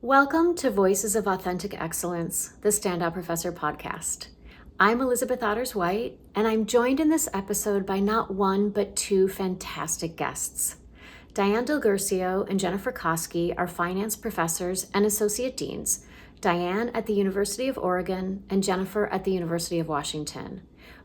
Welcome to Voices of Authentic Excellence, the Standout Professor podcast. I'm Elizabeth Otters-White, and I'm joined in this episode by not one, but two fantastic guests. Diane Guercio and Jennifer Koski are finance professors and associate deans, Diane at the University of Oregon and Jennifer at the University of Washington.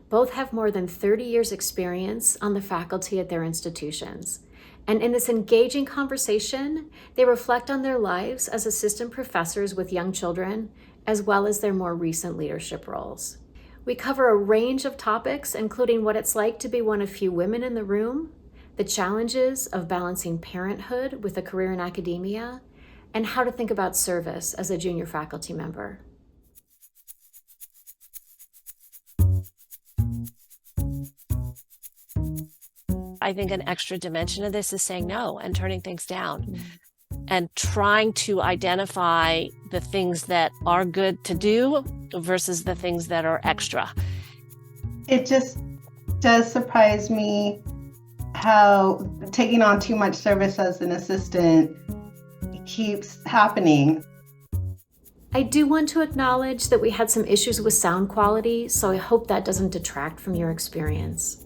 Both have more than 30 years experience on the faculty at their institutions. And in this engaging conversation, they reflect on their lives as assistant professors with young children, as well as their more recent leadership roles. We cover a range of topics, including what it's like to be one of few women in the room, the challenges of balancing parenthood with a career in academia, and how to think about service as a junior faculty member. I think an extra dimension of this is saying no and turning things down and trying to identify the things that are good to do versus the things that are extra. It just does surprise me how taking on too much service as an assistant keeps happening. I do want to acknowledge that we had some issues with sound quality, so I hope that doesn't detract from your experience.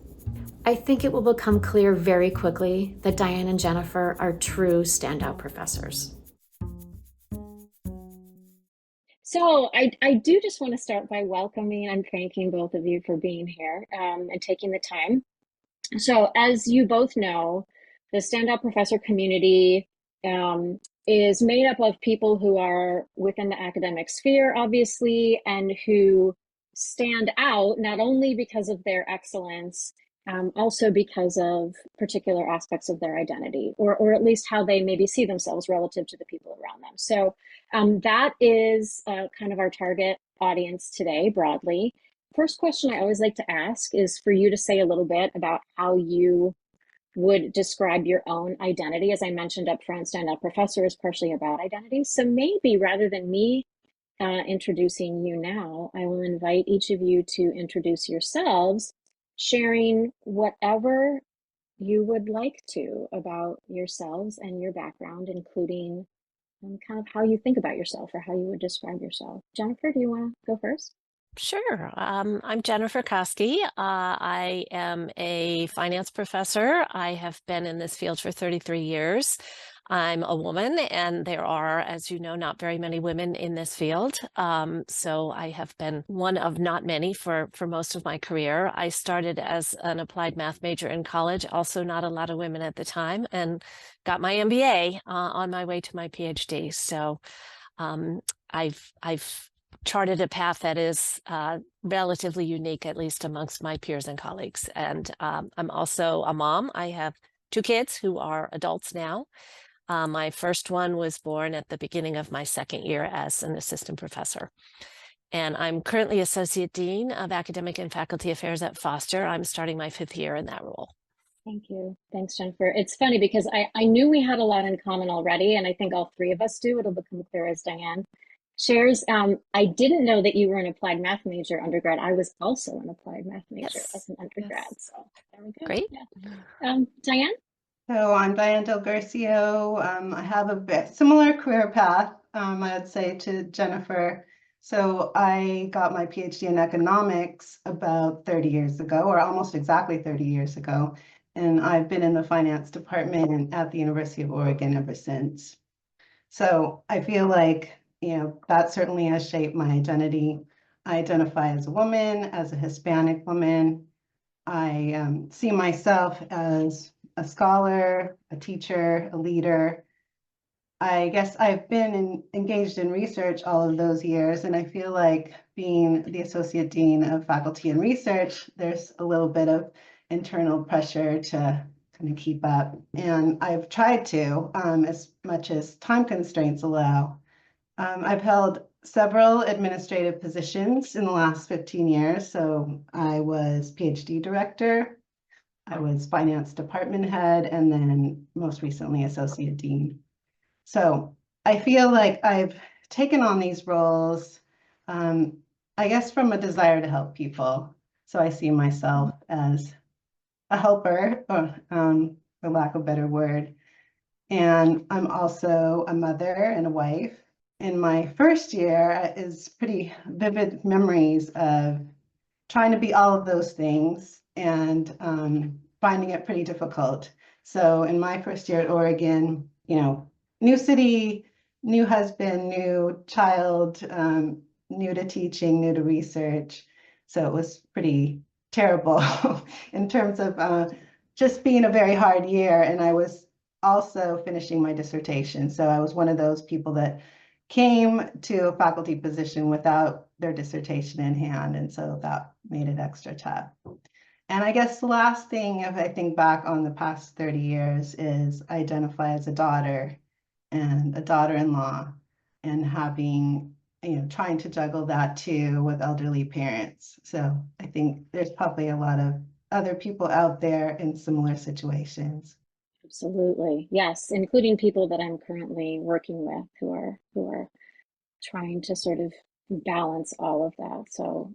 I think it will become clear very quickly that Diane and Jennifer are true standout professors. So I do just want to start by welcoming and thanking both of you for being here and taking the time. So as you both know, the Standout Professor community is made up of people who are within the academic sphere, obviously, and who stand out not only because of their excellence, also because of particular aspects of their identity, or at least how they maybe see themselves relative to the people around them. So that is kind of our target audience today, broadly. First question I always like to ask is for you to say a little bit about how you would describe your own identity. As I mentioned up front, Standout Professor is partially about identity. So maybe rather than me introducing you now, I will invite each of you to introduce yourselves, sharing whatever you would like to about yourselves and your background, including kind of how you think about yourself or how you would describe yourself. Jennifer, do you want to go first? Sure. I'm Jennifer Koski. I am a finance professor. I have been in this field for 33 years. I'm a woman, and there are, as you know, not very many women in this field. So I have been one of not many for most of my career. I started as an applied math major in college, also not a lot of women at the time, and got my MBA on my way to my PhD. So I've charted a path that is relatively unique, at least amongst my peers and colleagues. And I'm also a mom. I have two kids who are adults now. My first one was born at the beginning of my second year as an assistant professor. And I'm currently Associate Dean of Academic and Faculty Affairs at Foster. I'm starting my 5th year in that role. Thank you. Thanks, Jennifer. It's funny because I knew we had a lot in common already, and I think all three of us do. It'll become clear as Diane shares. I didn't know that you were an applied math major undergrad. I was also an applied math major as an undergrad. Yes. So there we go. Great. Yeah. Diane? So I'm Diane Guercio. I have a bit similar career path, I would say, to Jennifer. So I got my PhD in economics about 30 years ago, or almost exactly 30 years ago. And I've been in the finance department at the University of Oregon ever since. So I feel like, that certainly has shaped my identity. I identify as a woman, as a Hispanic woman. I see myself as a scholar, a teacher, a leader. I guess I've been engaged in research all of those years, and I feel like being the Associate Dean of Faculty and Research, there's a little bit of internal pressure to kind of keep up. And I've tried to, as much as time constraints allow. I've held several administrative positions in the last 15 years. So I was PhD director, I was finance department head, and then most recently associate dean. So I feel like I've taken on these roles, I guess, from a desire to help people. So I see myself as a helper, for lack of a better word. And I'm also a mother and a wife. in my first year is pretty vivid memories of trying to be all of those things and finding it pretty difficult. So in my first year at Oregon, new city, new husband, new child, new to teaching, new to research. So it was pretty terrible in terms of just being a very hard year. And I was also finishing my dissertation. So I was one of those people that came to a faculty position without their dissertation in hand. And so that made it extra tough. And I guess the last thing, if I think back on the past 30 years, is I identify as a daughter and a daughter-in-law, and having, trying to juggle that too with elderly parents. So I think there's probably a lot of other people out there in similar situations. Absolutely. Yes, including people that I'm currently working with who are trying to sort of balance all of that. So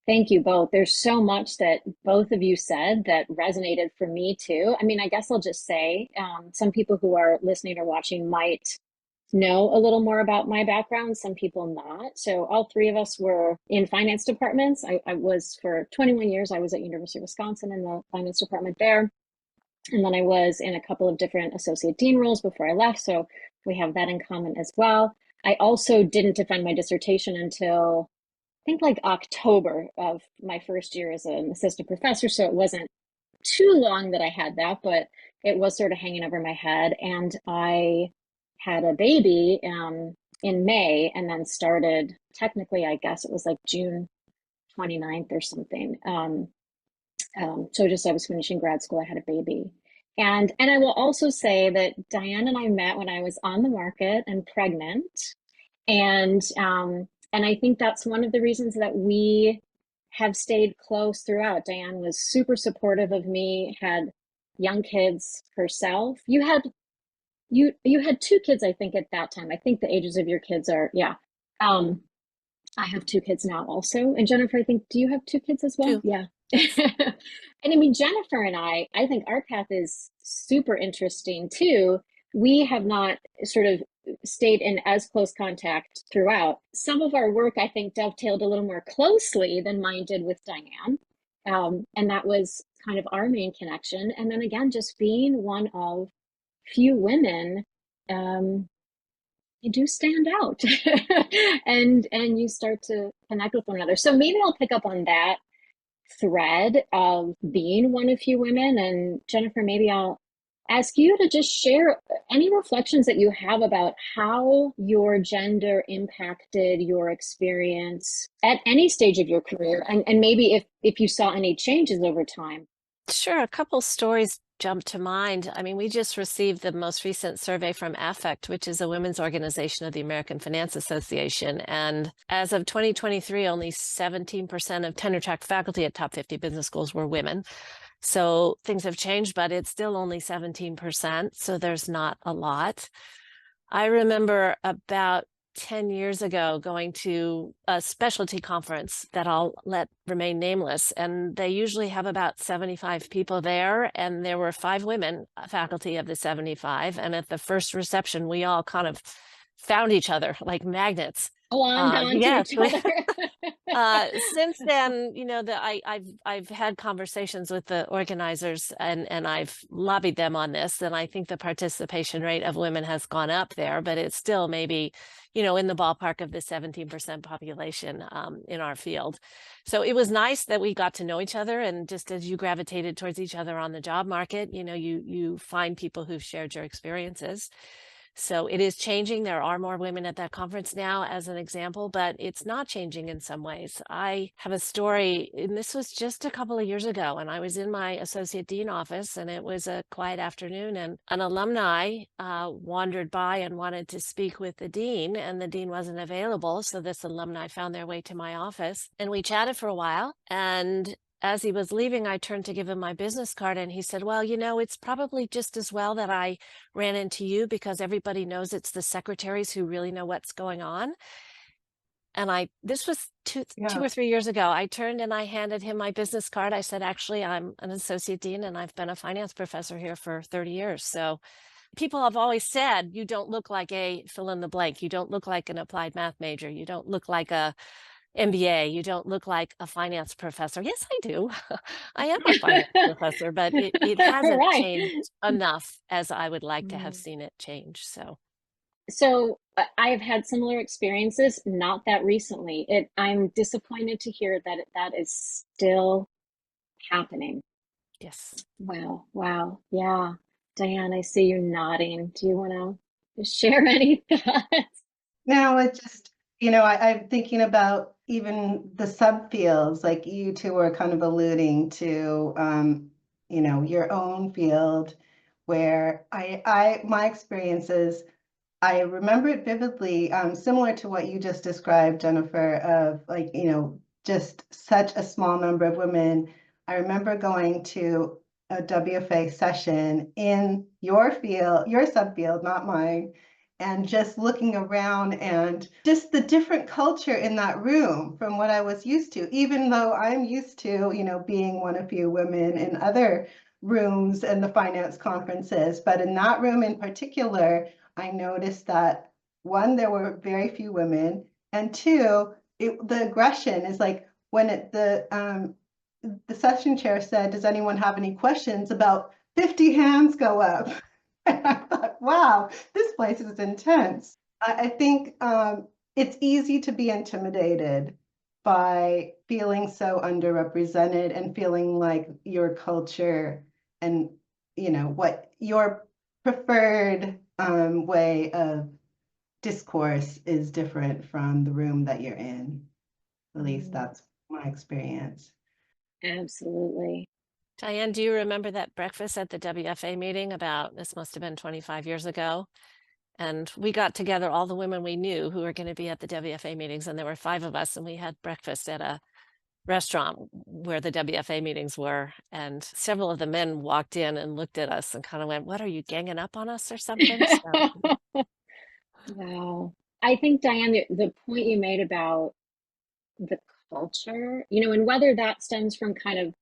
thank you both. There's so much that both of you said that resonated for me too. I mean, I guess I'll just say some people who are listening or watching might know a little more about my background, some people not. So all three of us were in finance departments. I was for 21 years, I was at University of Wisconsin in the finance department there. And then I was in a couple of different associate dean roles before I left. So we have that in common as well. I also didn't defend my dissertation until I think like October of my first year as an assistant professor. So it wasn't too long that I had that, but it was sort of hanging over my head. And I had a baby in May, and then started, technically, I guess it was like June 29th or something. So just I was finishing grad school, I had a baby. And I will also say that Diane and I met when I was on the market and pregnant. And I think that's one of the reasons that we have stayed close throughout. Diane was super supportive of me, had young kids herself. You had two kids, I think, at that time. I think the ages of your kids are, yeah. I have two kids now also. And Jennifer, I think, do you have two kids as well? Two. Yeah. And I mean, Jennifer and I think our path is super interesting too. We have not sort of stayed in as close contact throughout. Some of our work, I think, dovetailed a little more closely than mine did with Diane. And that was kind of our main connection. And then again, just being one of few women, you do stand out and you start to connect with one another. So maybe I'll pick up on that thread of being one of few women. And Jennifer, maybe I'll ask you to just share any reflections that you have about how your gender impacted your experience at any stage of your career, and maybe if you saw any changes over time. Sure, a couple stories jump to mind. I mean, we just received the most recent survey from AFFECT, which is a women's organization of the American Finance Association. And as of 2023, only 17% of tenure-track faculty at top 50 business schools were women. So things have changed, but it's still only 17%. So there's not a lot. I remember about 10 years ago going to a specialty conference that I'll let remain nameless, and they usually have about 75 people there, and there were 5 women faculty of the 75, and at the first reception we all kind of found each other like magnets. Glommed onto each other. Since then, I've had conversations with the organizers and I've lobbied them on this, and I think the participation rate of women has gone up there, but it's still maybe, in the ballpark of the 17% population in our field. So it was nice that we got to know each other, and just as you gravitated towards each other on the job market, you find people who've shared your experiences. So it is changing. There are more women at that conference now, as an example, but it's not changing in some ways. I have a story, and this was just a couple of years ago, and I was in my associate dean office, and it was a quiet afternoon, and an alumni wandered by and wanted to speak with the dean, and the dean wasn't available. So this alumni found their way to my office, and we chatted for a while. And as he was leaving, I turned to give him my business card, and he said, well, it's probably just as well that I ran into you, because everybody knows it's the secretaries who really know what's going on. And this was two or 3 years ago. I turned and I handed him my business card. I said, actually, I'm an associate dean and I've been a finance professor here for 30 years. So people have always said, you don't look like a fill in the blank. You don't look like an applied math major. You don't look like a MBA. You don't look like a finance professor. Yes, I do. I am a finance professor, but it hasn't Right. changed enough as I would like to have Mm. seen it change. So So I've had similar experiences, not that recently. I'm disappointed to hear that that is still happening. yes. Wow, wow. Yeah. Diane, I see you nodding. Do you want to share any thoughts? No, it just, I'm thinking about even the subfields, like you two were kind of alluding to, your own field, where my experiences, I remember it vividly, similar to what you just described, Jennifer, of like, just such a small number of women. I remember going to a WFA session in your field, your subfield, not mine, and just looking around and just the different culture in that room from what I was used to, even though I'm used to, being one of few women in other rooms and the finance conferences. But in that room in particular, I noticed that one, there were very few women, and two, the aggression is like when the session chair said, "Does anyone have any questions?" About 50 hands go up. And I thought, wow, this place is intense. I think it's easy to be intimidated by feeling so underrepresented and feeling like your culture and what your preferred way of discourse is different from the room that you're in. At least that's my experience. Absolutely. Diane, do you remember that breakfast at the WFA meeting about, this must have been 25 years ago? And we got together all the women we knew who were going to be at the WFA meetings, and there were 5 of us, and we had breakfast at a restaurant where the WFA meetings were. And several of the men walked in and looked at us and kind of went, "What, are you ganging up on us or something?" So, Wow. I think, Diane, the point you made about the culture, and whether that stems from kind of,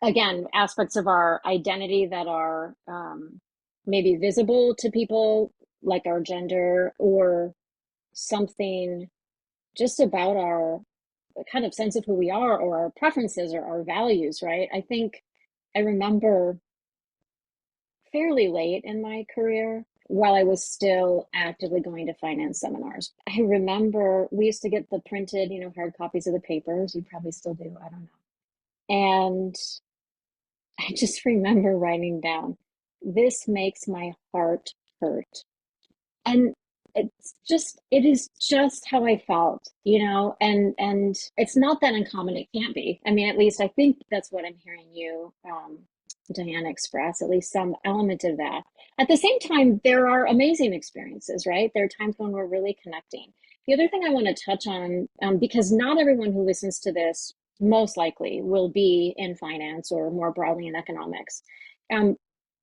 again, aspects of our identity that are maybe visible to people, like our gender, or something just about our kind of sense of who we are, or our preferences, or our values, right? I think I remember fairly late in my career, while I was still actively going to finance seminars, I remember we used to get the printed, hard copies of the papers. You probably still do, I don't know. And I just remember writing down, "This makes my heart hurt." And it is just how I felt, and it's not that uncommon. It can't be. I mean, at least I think that's what I'm hearing you, Diane, express, at least some element of that. At the same time, there are amazing experiences, right? There are times when we're really connecting. The other thing I want to touch on, because not everyone who listens to this most likely will be in finance or more broadly in economics.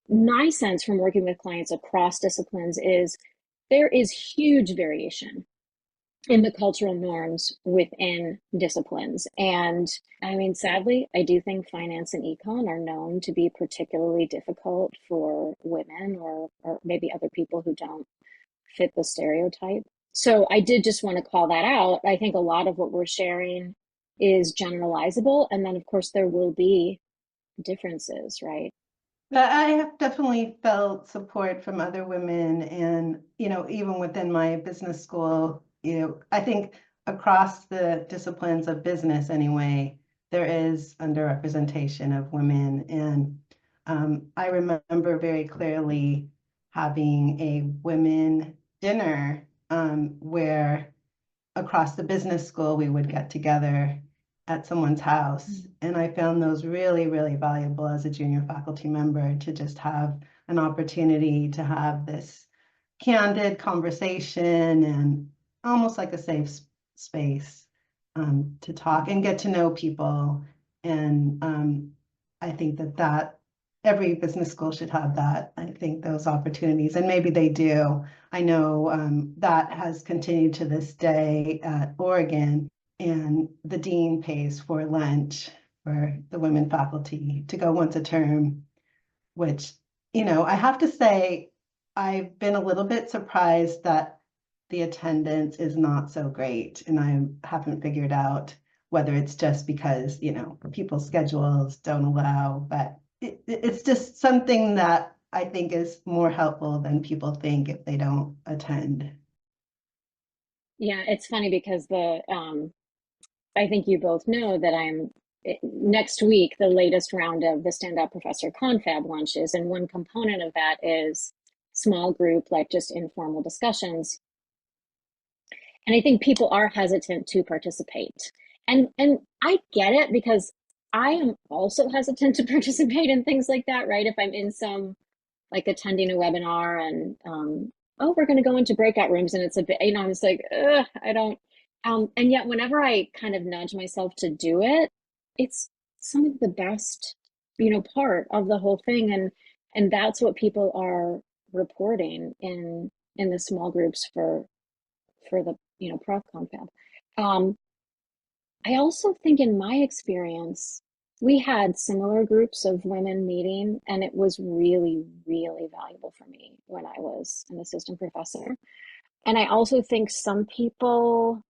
My sense from working with clients across disciplines is there is huge variation in the cultural norms within disciplines. And I mean, sadly, I do think finance and econ are known to be particularly difficult for women, or maybe other people who don't fit the stereotype. So I did just want to call that out. I think a lot of what we're sharing is generalizable. And then, of course, there will be differences, right? But I have definitely felt support from other women, and even within my business school, I think across the disciplines of business anyway, there is underrepresentation of women. And I remember very clearly having a women dinner where across the business school we would get together at someone's house. And I found those really, really valuable as a junior faculty member, to just have an opportunity to have this candid conversation and almost like a safe space to talk and get to know people. And I think that every business school should have that. I think those opportunities, and maybe they do. I know that has continued to this day at Oregon, and the dean pays for lunch for the women faculty to go once a term, which, I have to say, I've been a little bit surprised that the attendance is not so great, and I haven't figured out whether it's just because, people's schedules don't allow, but it's just something that I think is more helpful than people think if they don't attend. Yeah, it's funny because I think you both know that next week, the latest round of the Standout Professor Confab launches, and one component of that is small group, like just informal discussions. And I think people are hesitant to participate. And I get it, because I am also hesitant to participate in things like that, right? If I'm in some, like attending a webinar and, oh, we're going to go into breakout rooms and it's a bit, I'm just like, ugh, I don't. And yet whenever I kind of nudge myself to do it, it's some of the best, part of the whole thing. And that's what people are reporting in the small groups for the prof confab. I also think in my experience, we had similar groups of women meeting, and it was really, really valuable for me when I was an assistant professor. And I also think some people,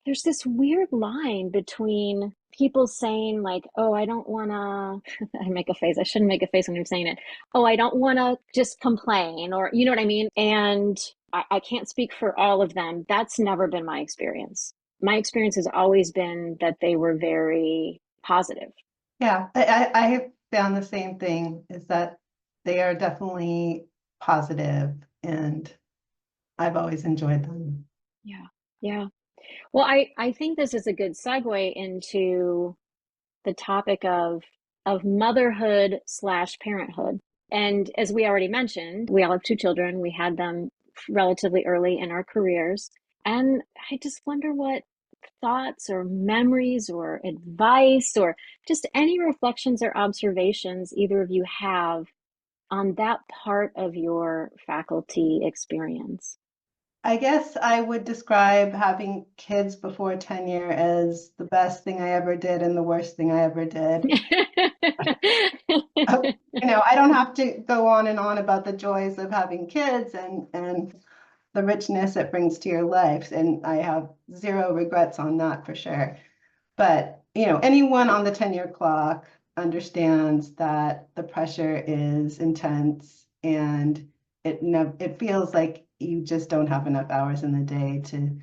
there's this weird line between people saying like, oh, I don't want to, I make a face, I shouldn't make a face when I'm saying it. Oh, I don't want to just complain, or you know what I mean? And I can't speak for all of them. That's never been my experience. My experience has always been that they were very positive. Yeah, I have found the same thing, is that they are definitely positive, and I've always enjoyed them. Yeah. Yeah. Well, I think this is a good segue into the topic of motherhood slash parenthood. And as we already mentioned, we all have two children. We had them relatively early in our careers. And I just wonder what thoughts or memories or advice or just any reflections or observations either of you have on that part of your faculty experience. I guess I would describe having kids before tenure as the best thing I ever did and the worst thing I ever did. I don't have to go on and on about the joys of having kids and the richness it brings to your life. And I have zero regrets on that for sure. But, anyone on the tenure clock understands that the pressure is intense, and it feels like you just don't have enough hours in the day to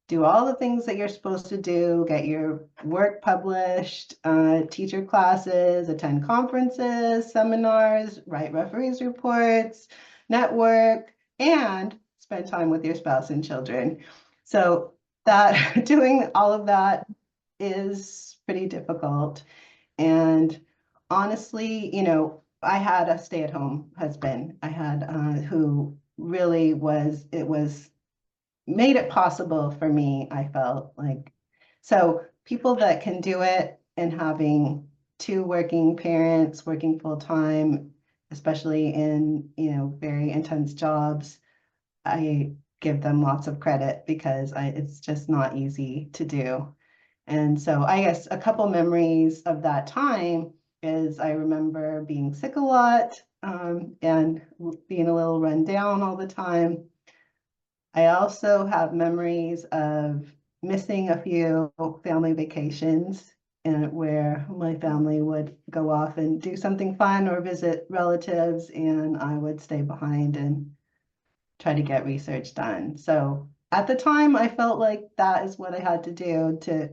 do all the things that you're supposed to do, get your work published, teach your classes, attend conferences, seminars, write referees reports, network, and spend time with your spouse and children. So that doing all of that is pretty difficult. And honestly, I had a stay-at-home husband. I had who really made it possible for me, I felt like. So people that can do it, and having two working parents working full time, especially in, very intense jobs, I give them lots of credit, because it's just not easy to do. And so I guess a couple memories of that time is I remember being sick a lot, and being a little run down all the time. I also have memories of missing a few family vacations, and where my family would go off and do something fun or visit relatives, and I would stay behind and try to get research done. So at the time, I felt like that is what I had to do to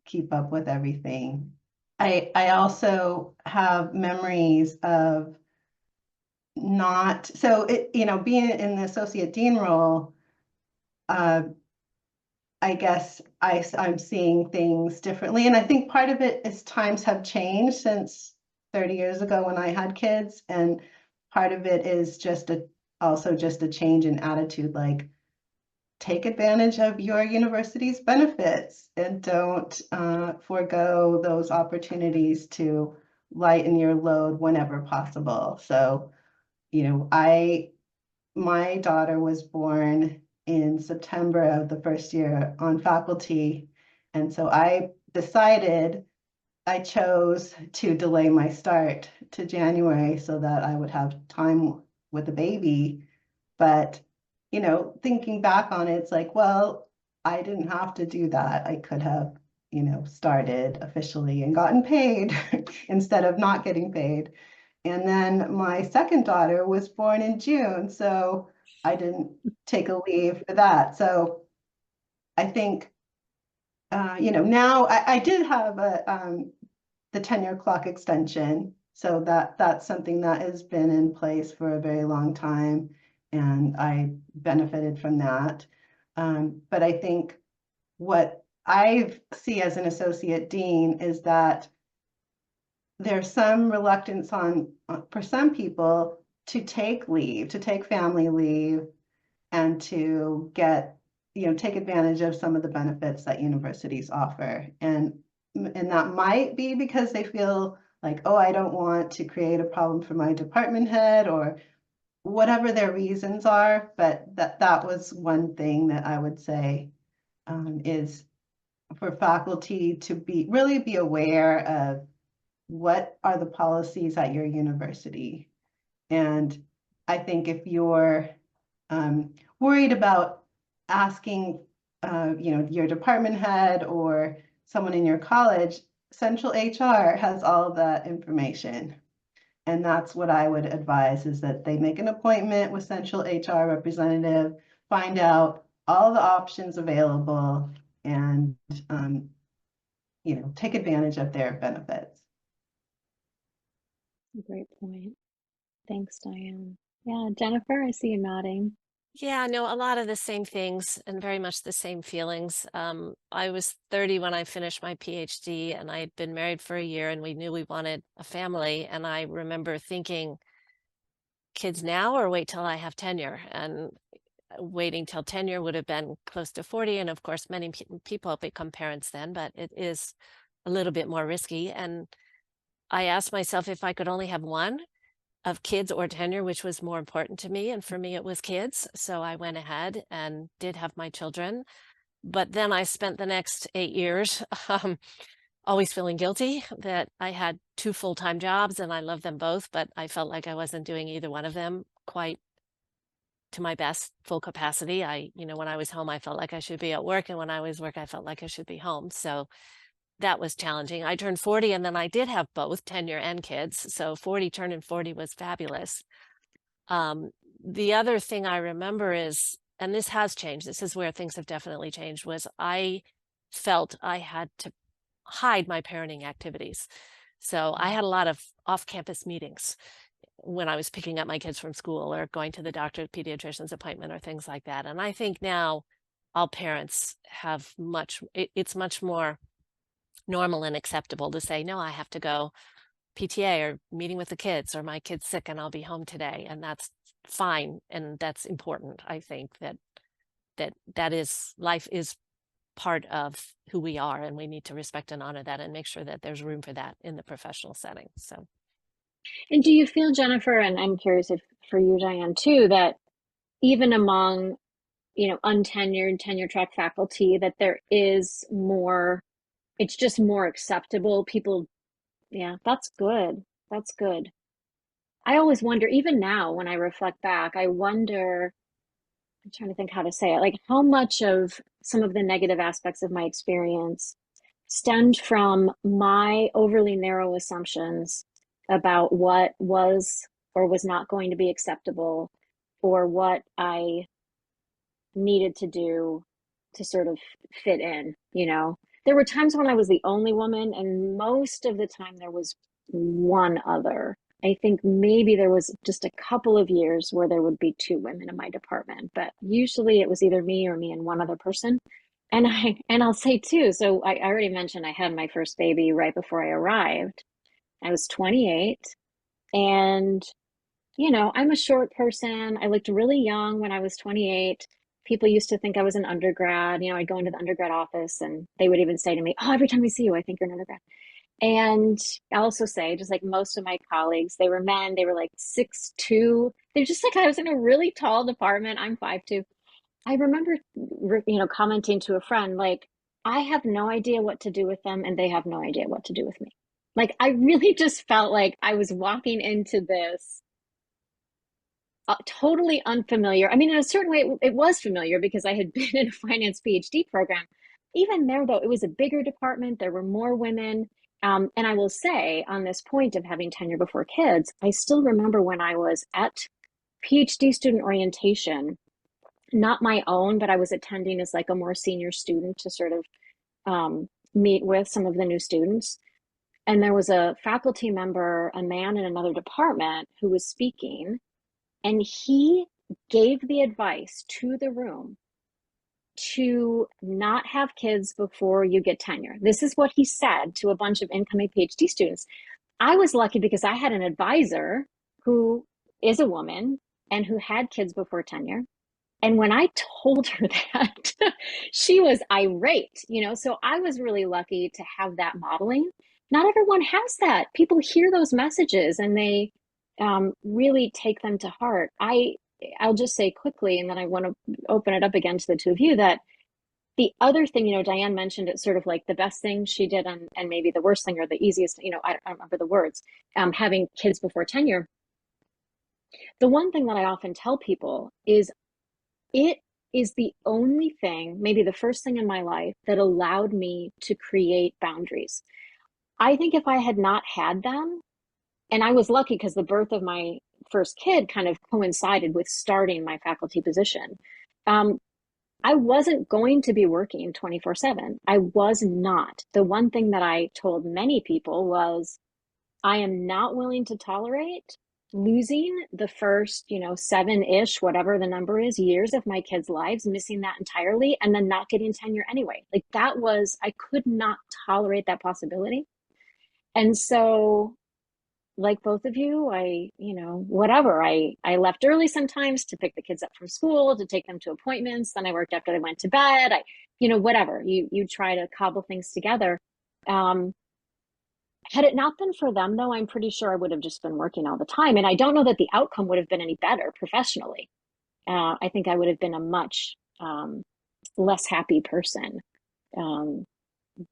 keep up with everything. I also have memories of being in the associate dean role. I guess I'm seeing things differently. And I think part of it is times have changed since 30 years ago when I had kids. And part of it is also just a change in attitude, like take advantage of your university's benefits and don't forego those opportunities to lighten your load whenever possible. So, my daughter was born in September of the first year on faculty. And so I chose to delay my start to January so that I would have time with the baby But, thinking back on it, it's like, well, I didn't have to do that. I could have, started officially and gotten paid instead of not getting paid. And then my second daughter was born in June, so I didn't take a leave for that. So I think, now I did have the tenure clock extension. So that's something that has been in place for a very long time, and I benefited from that. But I think what I see as an associate dean is that there's some reluctance for some people to take leave, to take family leave, and to take advantage of some of the benefits that universities offer. And that might be because they feel like, oh, I don't want to create a problem for my department head, or whatever their reasons are. But that was one thing that I would say is for faculty to really be aware of what are the policies at your university. And I think if you're worried about asking, your department head or someone in your college, Central HR has all of that information. And that's what I would advise, is that they make an appointment with Central HR representative, find out all the options available, and, take advantage of their benefits. Great point. Thanks, Diane. Yeah, Jennifer, I see you nodding. Yeah, no, a lot of the same things and very much the same feelings. I was 30 when I finished my PhD, and I had been married for a year, and we knew we wanted a family. And I remember thinking, kids now or wait till I have tenure? And waiting till tenure would have been close to 40. And of course, many people become parents then, but it is a little bit more risky. And I asked myself if I could only have one of kids or tenure, which was more important to me. And for me, it was kids. So I went ahead and did have my children. But then I spent the next 8 years always feeling guilty that I had 2 full-time jobs and I love them both, but I felt like I wasn't doing either one of them quite to my best full capacity. When I was home, I felt like I should be at work. And when I was work, I felt like I should be home. So that was challenging. I turned 40 and then I did have both tenure and kids. So 40, turning 40 was fabulous. The other thing I remember is, and this has changed, this is where things have definitely changed, was I felt I had to hide my parenting activities. So I had a lot of off-campus meetings when I was picking up my kids from school or going to the doctor, pediatrician's appointment, or things like that. And I think now all parents have it's much more normal and acceptable to say, no, I have to go PTA or meeting with the kids, or my kid's sick and I'll be home today. And that's fine. And that's important. I think that is, life is part of who we are, and we need to respect and honor that and make sure that there's room for that in the professional setting. So. And do you feel, Jennifer, and I'm curious if for you, Diane, too, that even among, untenured, tenure track faculty, that there is more, it's just more acceptable. People, yeah, that's good. That's good. I always wonder, even now when I reflect back, I wonder, I'm trying to think how to say it, like how much of some of the negative aspects of my experience stemmed from my overly narrow assumptions about what was or was not going to be acceptable, or what I needed to do to sort of fit in. There were times when I was the only woman, and most of the time there was one other. I think maybe there was just a couple of years where there would be 2 women in my department, but usually it was either me or me and one other person. And I'll say too, so I already mentioned I had my first baby right before I arrived. I was 28, and I'm a short person. I looked really young when I was 28. People used to think I was an undergrad. I'd go into the undergrad office and they would even say to me, "Oh, every time I see you, I think you're an undergrad." And I also say, just like most of my colleagues, they were men, they were like 6'2". They're just like, I was in a really tall department. I'm 5'2". I remember, commenting to a friend, like, I have no idea what to do with them and they have no idea what to do with me. Like, I really just felt like I was walking into this totally unfamiliar. I mean, in a certain way, it was familiar because I had been in a finance PhD program. Even there, though, it was a bigger department. There were more women. And I will say, on this point of having tenure before kids, I still remember when I was at PhD student orientation, not my own, but I was attending as like a more senior student to sort of meet with some of the new students. And there was a faculty member, a man in another department, who was speaking, and he gave the advice to the room to not have kids before you get tenure. This is what he said to a bunch of incoming PhD students. I was lucky because I had an advisor who is a woman and who had kids before tenure. And when I told her that, she was irate, you know, so I was really lucky to have that modeling. Not everyone has that. People hear those messages and they really take them to heart. I'll just say quickly, and then I want to open it up again to the two of you, that the other thing, you know, Diane mentioned it sort of like the best thing she did and maybe the worst thing or the easiest, you know, I don't remember the words, having kids before tenure. The one thing that I often tell people is it is the only thing, maybe the first thing in my life, that allowed me to create boundaries. I think if I had not had them, and I was lucky because the birth of my first kid kind of coincided with starting my faculty position. I wasn't going to be working 24/7. I was not. The one thing that I told many people was, I am not willing to tolerate losing the first, you know, 7-ish, whatever the number is, years of my kids' lives, missing that entirely, and then not getting tenure anyway. Like that was, I could not tolerate that possibility. And so, like both of you, you know, whatever, I left early sometimes to pick the kids up from school, to take them to appointments. Then I worked after they went to bed. You know, whatever, you try to cobble things together. Had it not been for them, though, I'm pretty sure I would have just been working all the time. And I don't know that the outcome would have been any better professionally. I think I would have been a much less happy person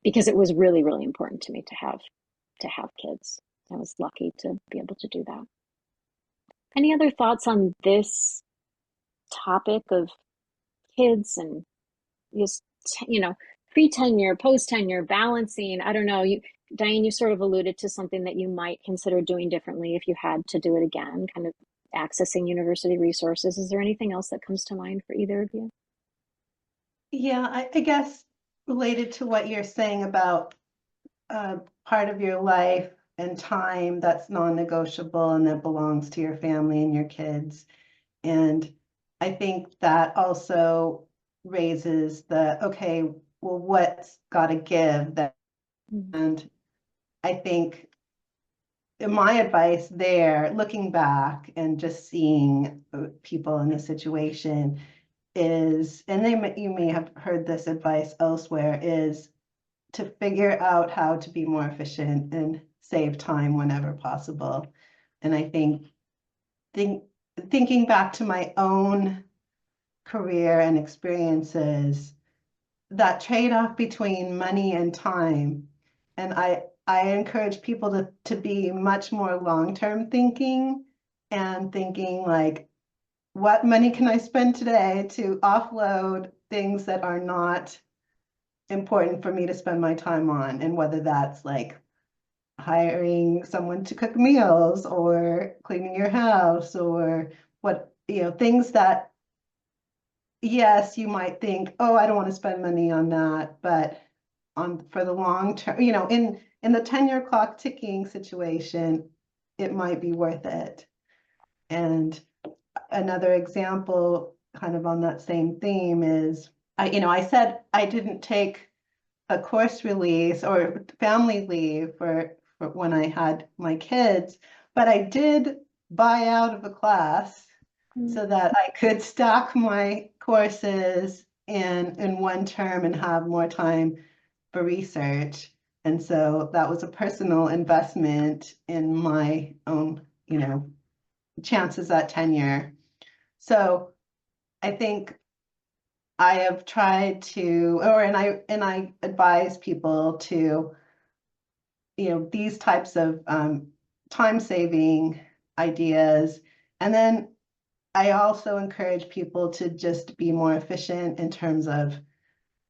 because it was really, really important to me to have kids. I was lucky to be able to do that. Any other thoughts on this topic of kids and just, you know, pre-tenure, post-tenure, balancing? I don't know. Diane, you sort of alluded to something that you might consider doing differently if you had to do it again, kind of accessing university resources. Is there anything else that comes to mind for either of you? Yeah, I guess related to what you're saying about part of your life and time that's non-negotiable and that belongs to your family and your kids. And I think that also raises the, okay, well, what's got to give that? And I think my advice there, looking back and just seeing people in this situation is, and you may have heard this advice elsewhere, is to figure out how to be more efficient and save time whenever possible. And I think thinking back to my own career and experiences, that trade-off between money and time, and I encourage people to be much more long-term thinking and thinking like, what money can I spend today to offload things that are not important for me to spend my time on, and whether that's like hiring someone to cook meals or cleaning your house or what, you know, things that, yes, you might think, oh, I don't want to spend money on that, but for the long term, you know, in the tenure clock ticking situation, it might be worth it. And another example kind of on that same theme is, I said I didn't take a course release or family leave for when I had my kids, but I did buy out of a class so that I could stack my courses in one term and have more time for research. And so that was a personal investment in my own, you know, chances at tenure. So I think I have tried to, and I advise people to, you know, these types of time saving ideas, and then I also encourage people to just be more efficient in terms of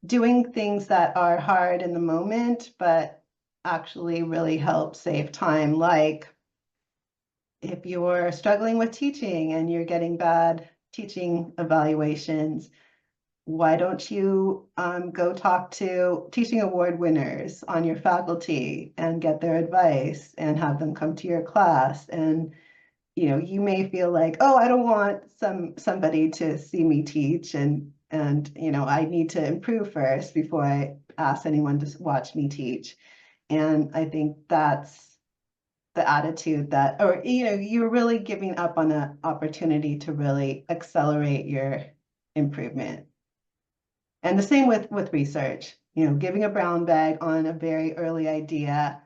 doing things that are hard in the moment, but actually really help save time. Like if you're struggling with teaching and you're getting bad teaching evaluations, why don't you go talk to teaching award winners on your faculty and get their advice and have them come to your class? And you may feel like, oh, I don't want somebody to see me teach, and I need to improve first before I ask anyone to watch me teach. And I think that's the attitude that, or you're really giving up on an opportunity to really accelerate your improvement. And the same with research. Giving a brown bag on a very early idea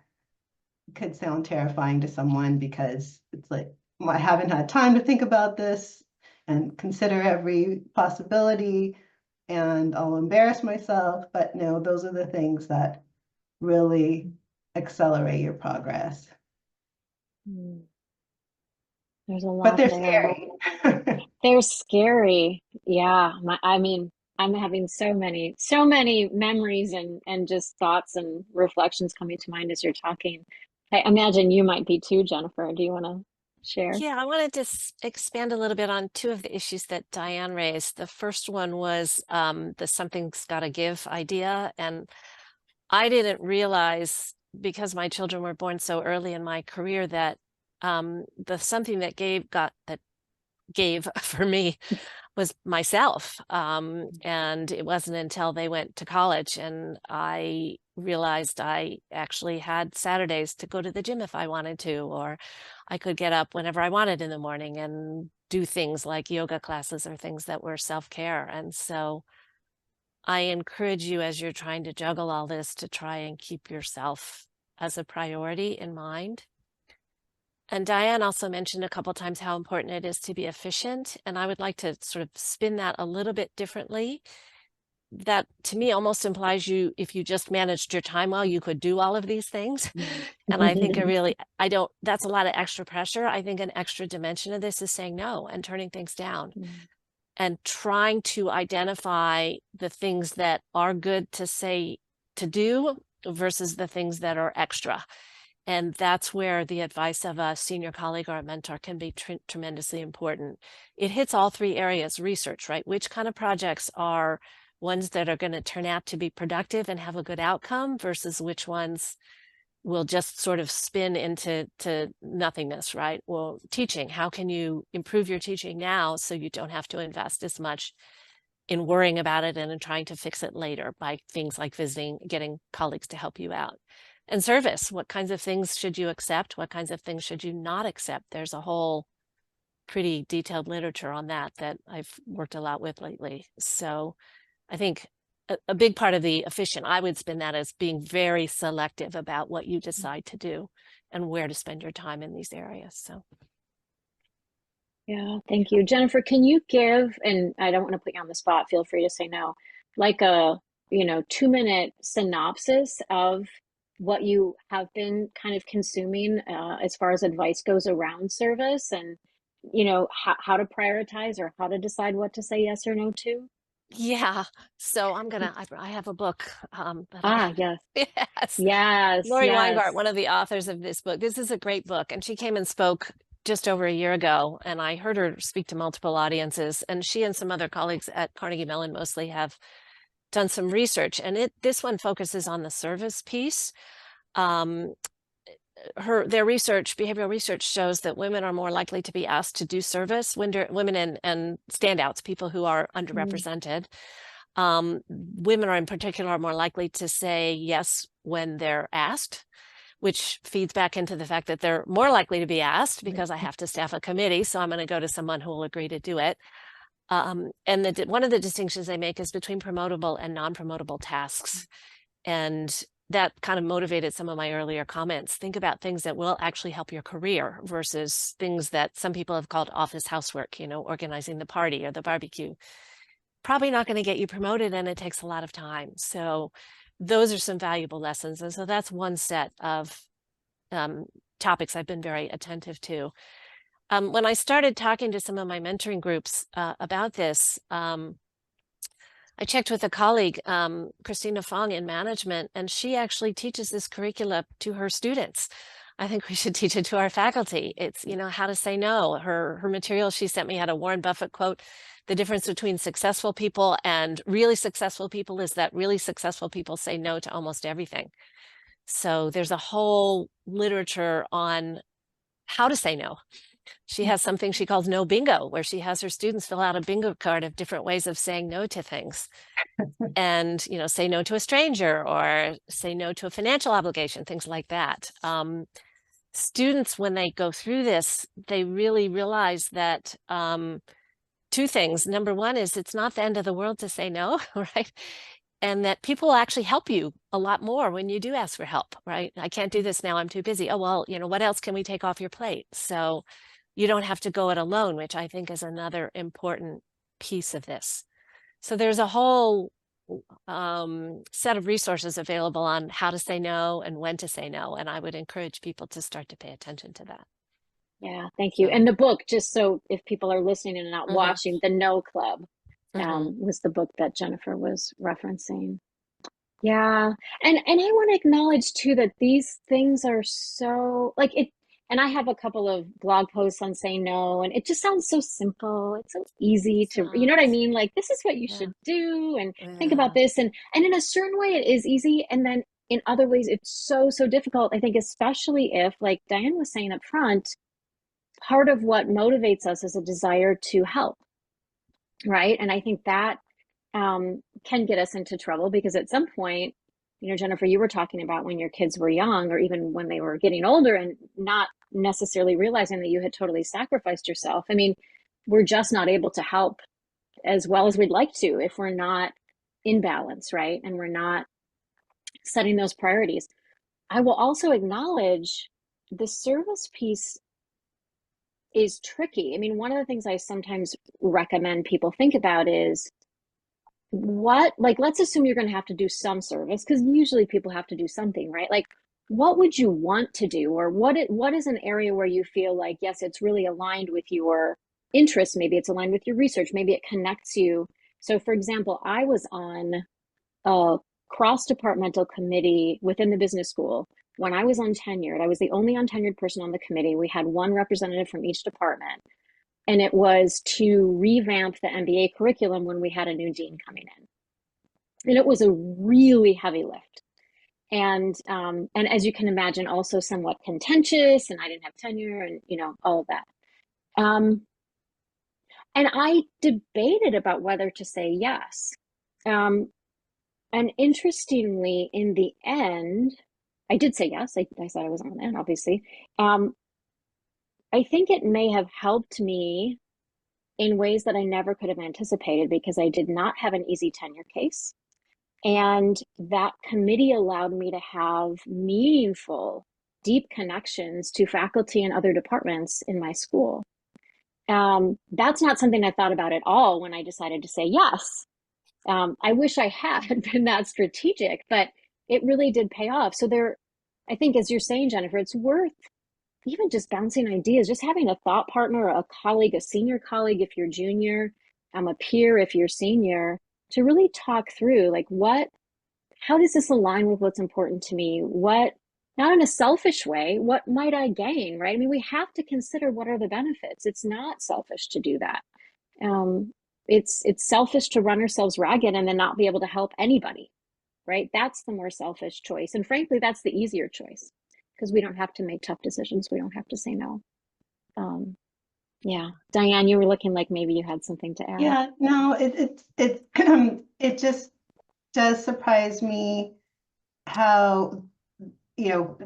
could sound terrifying to someone because it's like, I haven't had time to think about this and consider every possibility, and I'll embarrass myself. But no, those are the things that really accelerate your progress. There's a lot But they're there. scary. They're scary. Yeah. I mean, I'm having so many memories and just thoughts and reflections coming to mind as you're talking. I imagine you might be too, Jennifer. Do you want to share? Yeah, I wanted to expand a little bit on two of the issues that Diane raised. The first one was the something's got to give idea. And I didn't realize, because my children were born so early in my career, that the something that gave for me was myself. And it wasn't until they went to college and I realized I actually had Saturdays to go to the gym if I wanted to, or I could get up whenever I wanted in the morning and do things like yoga classes or things that were self-care. And so I encourage you, as you're trying to juggle all this, to try and keep yourself as a priority in mind. And Diane also mentioned a couple times how important it is to be efficient. And I would like to sort of spin that a little bit differently. That to me almost implies if you just managed your time well, you could do all of these things. And I think that's a lot of extra pressure. I think an extra dimension of this is saying no and turning things down and trying to identify the things that are good to do versus the things that are extra. And that's where the advice of a senior colleague or a mentor can be tremendously important. It hits all three areas: research, right? Which kind of projects are ones that are going to turn out to be productive and have a good outcome versus which ones will just sort of spin into nothingness, right? Well, teaching, how can you improve your teaching now so you don't have to invest as much in worrying about it and in trying to fix it later by things like getting colleagues to help you out. And service, what kinds of things should you accept? What kinds of things should you not accept? There's a whole pretty detailed literature on that I've worked a lot with lately. So I think a big part of the efficient, I would spin that as being very selective about what you decide to do and where to spend your time in these areas. So. Yeah, thank you. Jennifer, can you give, and I don't want to put you on the spot, feel free to say no, like a 2-minute synopsis of what you have been kind of consuming as far as advice goes around service, and how to prioritize or how to decide what to say yes or no to? Yeah, so I have a book. Yes. Yes. Yes, Lori yes. Weingart, one of the authors of this book. This is a great book. And she came and spoke just over a year ago. And I heard her speak to multiple audiences. And she and some other colleagues at Carnegie Mellon mostly have done some research. And this one focuses on the service piece. Their research, behavioral research, shows that women are more likely to be asked to do service, women and standouts, people who are underrepresented. Women are in particular more likely to say yes when they're asked, which feeds back into the fact that they're more likely to be asked because I have to staff a committee, so I'm going to go to someone who will agree to do it. And one of the distinctions they make is between promotable and non-promotable tasks. And that kind of motivated some of my earlier comments. Think about things that will actually help your career versus things that some people have called office housework, organizing the party or the barbecue. Probably not going to get you promoted, and it takes a lot of time. So those are some valuable lessons. And so that's one set of topics I've been very attentive to. when I started talking to some of my mentoring groups about this, I checked with a colleague, Christina Fong in management, and she actually teaches this curricula to her students. I think we should teach it to our faculty. It's, how to say no. Her material she sent me had a Warren Buffett quote. The difference between successful people and really successful people is that really successful people say no to almost everything. So there's a whole literature on how to say no. She has something she calls no bingo, where she has her students fill out a bingo card of different ways of saying no to things. And, say no to a stranger or say no to a financial obligation, things like that. Students, when they go through this, they really realize that two things. Number one is it's not the end of the world to say no, right? And that people will actually help you a lot more when you do ask for help, right? I can't do this now, I'm too busy. Oh, well, what else can we take off your plate? So you don't have to go it alone, which I think is another important piece of this. So there's a whole set of resources available on how to say no and when to say no. And I would encourage people to start to pay attention to that. Yeah, thank you. And the book, just so if people are listening and not Mhm. watching, The No Club Mhm. was the book that Jennifer was referencing. Yeah. And I want to acknowledge too that these things are so like it, and I have a couple of blog posts on saying no, and it just sounds so simple. It's so easy to, you know what I mean? Like this is what you Yeah. should do, and think Yeah. about this. And in a certain way it is easy. And then in other ways it's so, so difficult. I think especially if, like Diane was saying up front, part of what motivates us is a desire to help, right? And I think that can get us into trouble because at some point, Jennifer, you were talking about when your kids were young or even when they were getting older and not necessarily realizing that you had totally sacrificed yourself. I mean, we're just not able to help as well as we'd like to if we're not in balance, right? And we're not setting those priorities. I will also acknowledge the service piece is tricky. I mean, one of the things I sometimes recommend people think about is let's assume you're going to have to do some service because usually people have to do something, right? Like, what would you want to do, or what is an area where you feel like, yes, it's really aligned with your interests, maybe it's aligned with your research, maybe it connects you. So for example, I was on a cross-departmental committee within the business school when I was untenured. I was the only untenured person on the committee. We had one representative from each department, and it was to revamp the MBA curriculum when we had a new dean coming in. And it was a really heavy lift. And as you can imagine, also somewhat contentious, and I didn't have tenure and, all of that. And I debated about whether to say yes. And interestingly, in the end, I did say yes. I said I was on it, obviously. I think it may have helped me in ways that I never could have anticipated because I did not have an easy tenure case. And that committee allowed me to have meaningful, deep connections to faculty and other departments in my school. That's not something I thought about at all when I decided to say yes. I wish I had been that strategic, but it really did pay off. So I think as you're saying, Jennifer, it's worth even just bouncing ideas, just having a thought partner, a colleague, a senior colleague if you're junior, a peer if you're senior, to really talk through like how does this align with what's important to me? What, not in a selfish way, what might I gain, right? I mean, we have to consider what are the benefits. It's not selfish to do that. It's selfish to run ourselves ragged and then not be able to help anybody, right? That's the more selfish choice. And frankly, that's the easier choice because we don't have to make tough decisions. We don't have to say no. Yeah. Diane, you were looking like maybe you had something to add. Yeah, no, it just does surprise me how,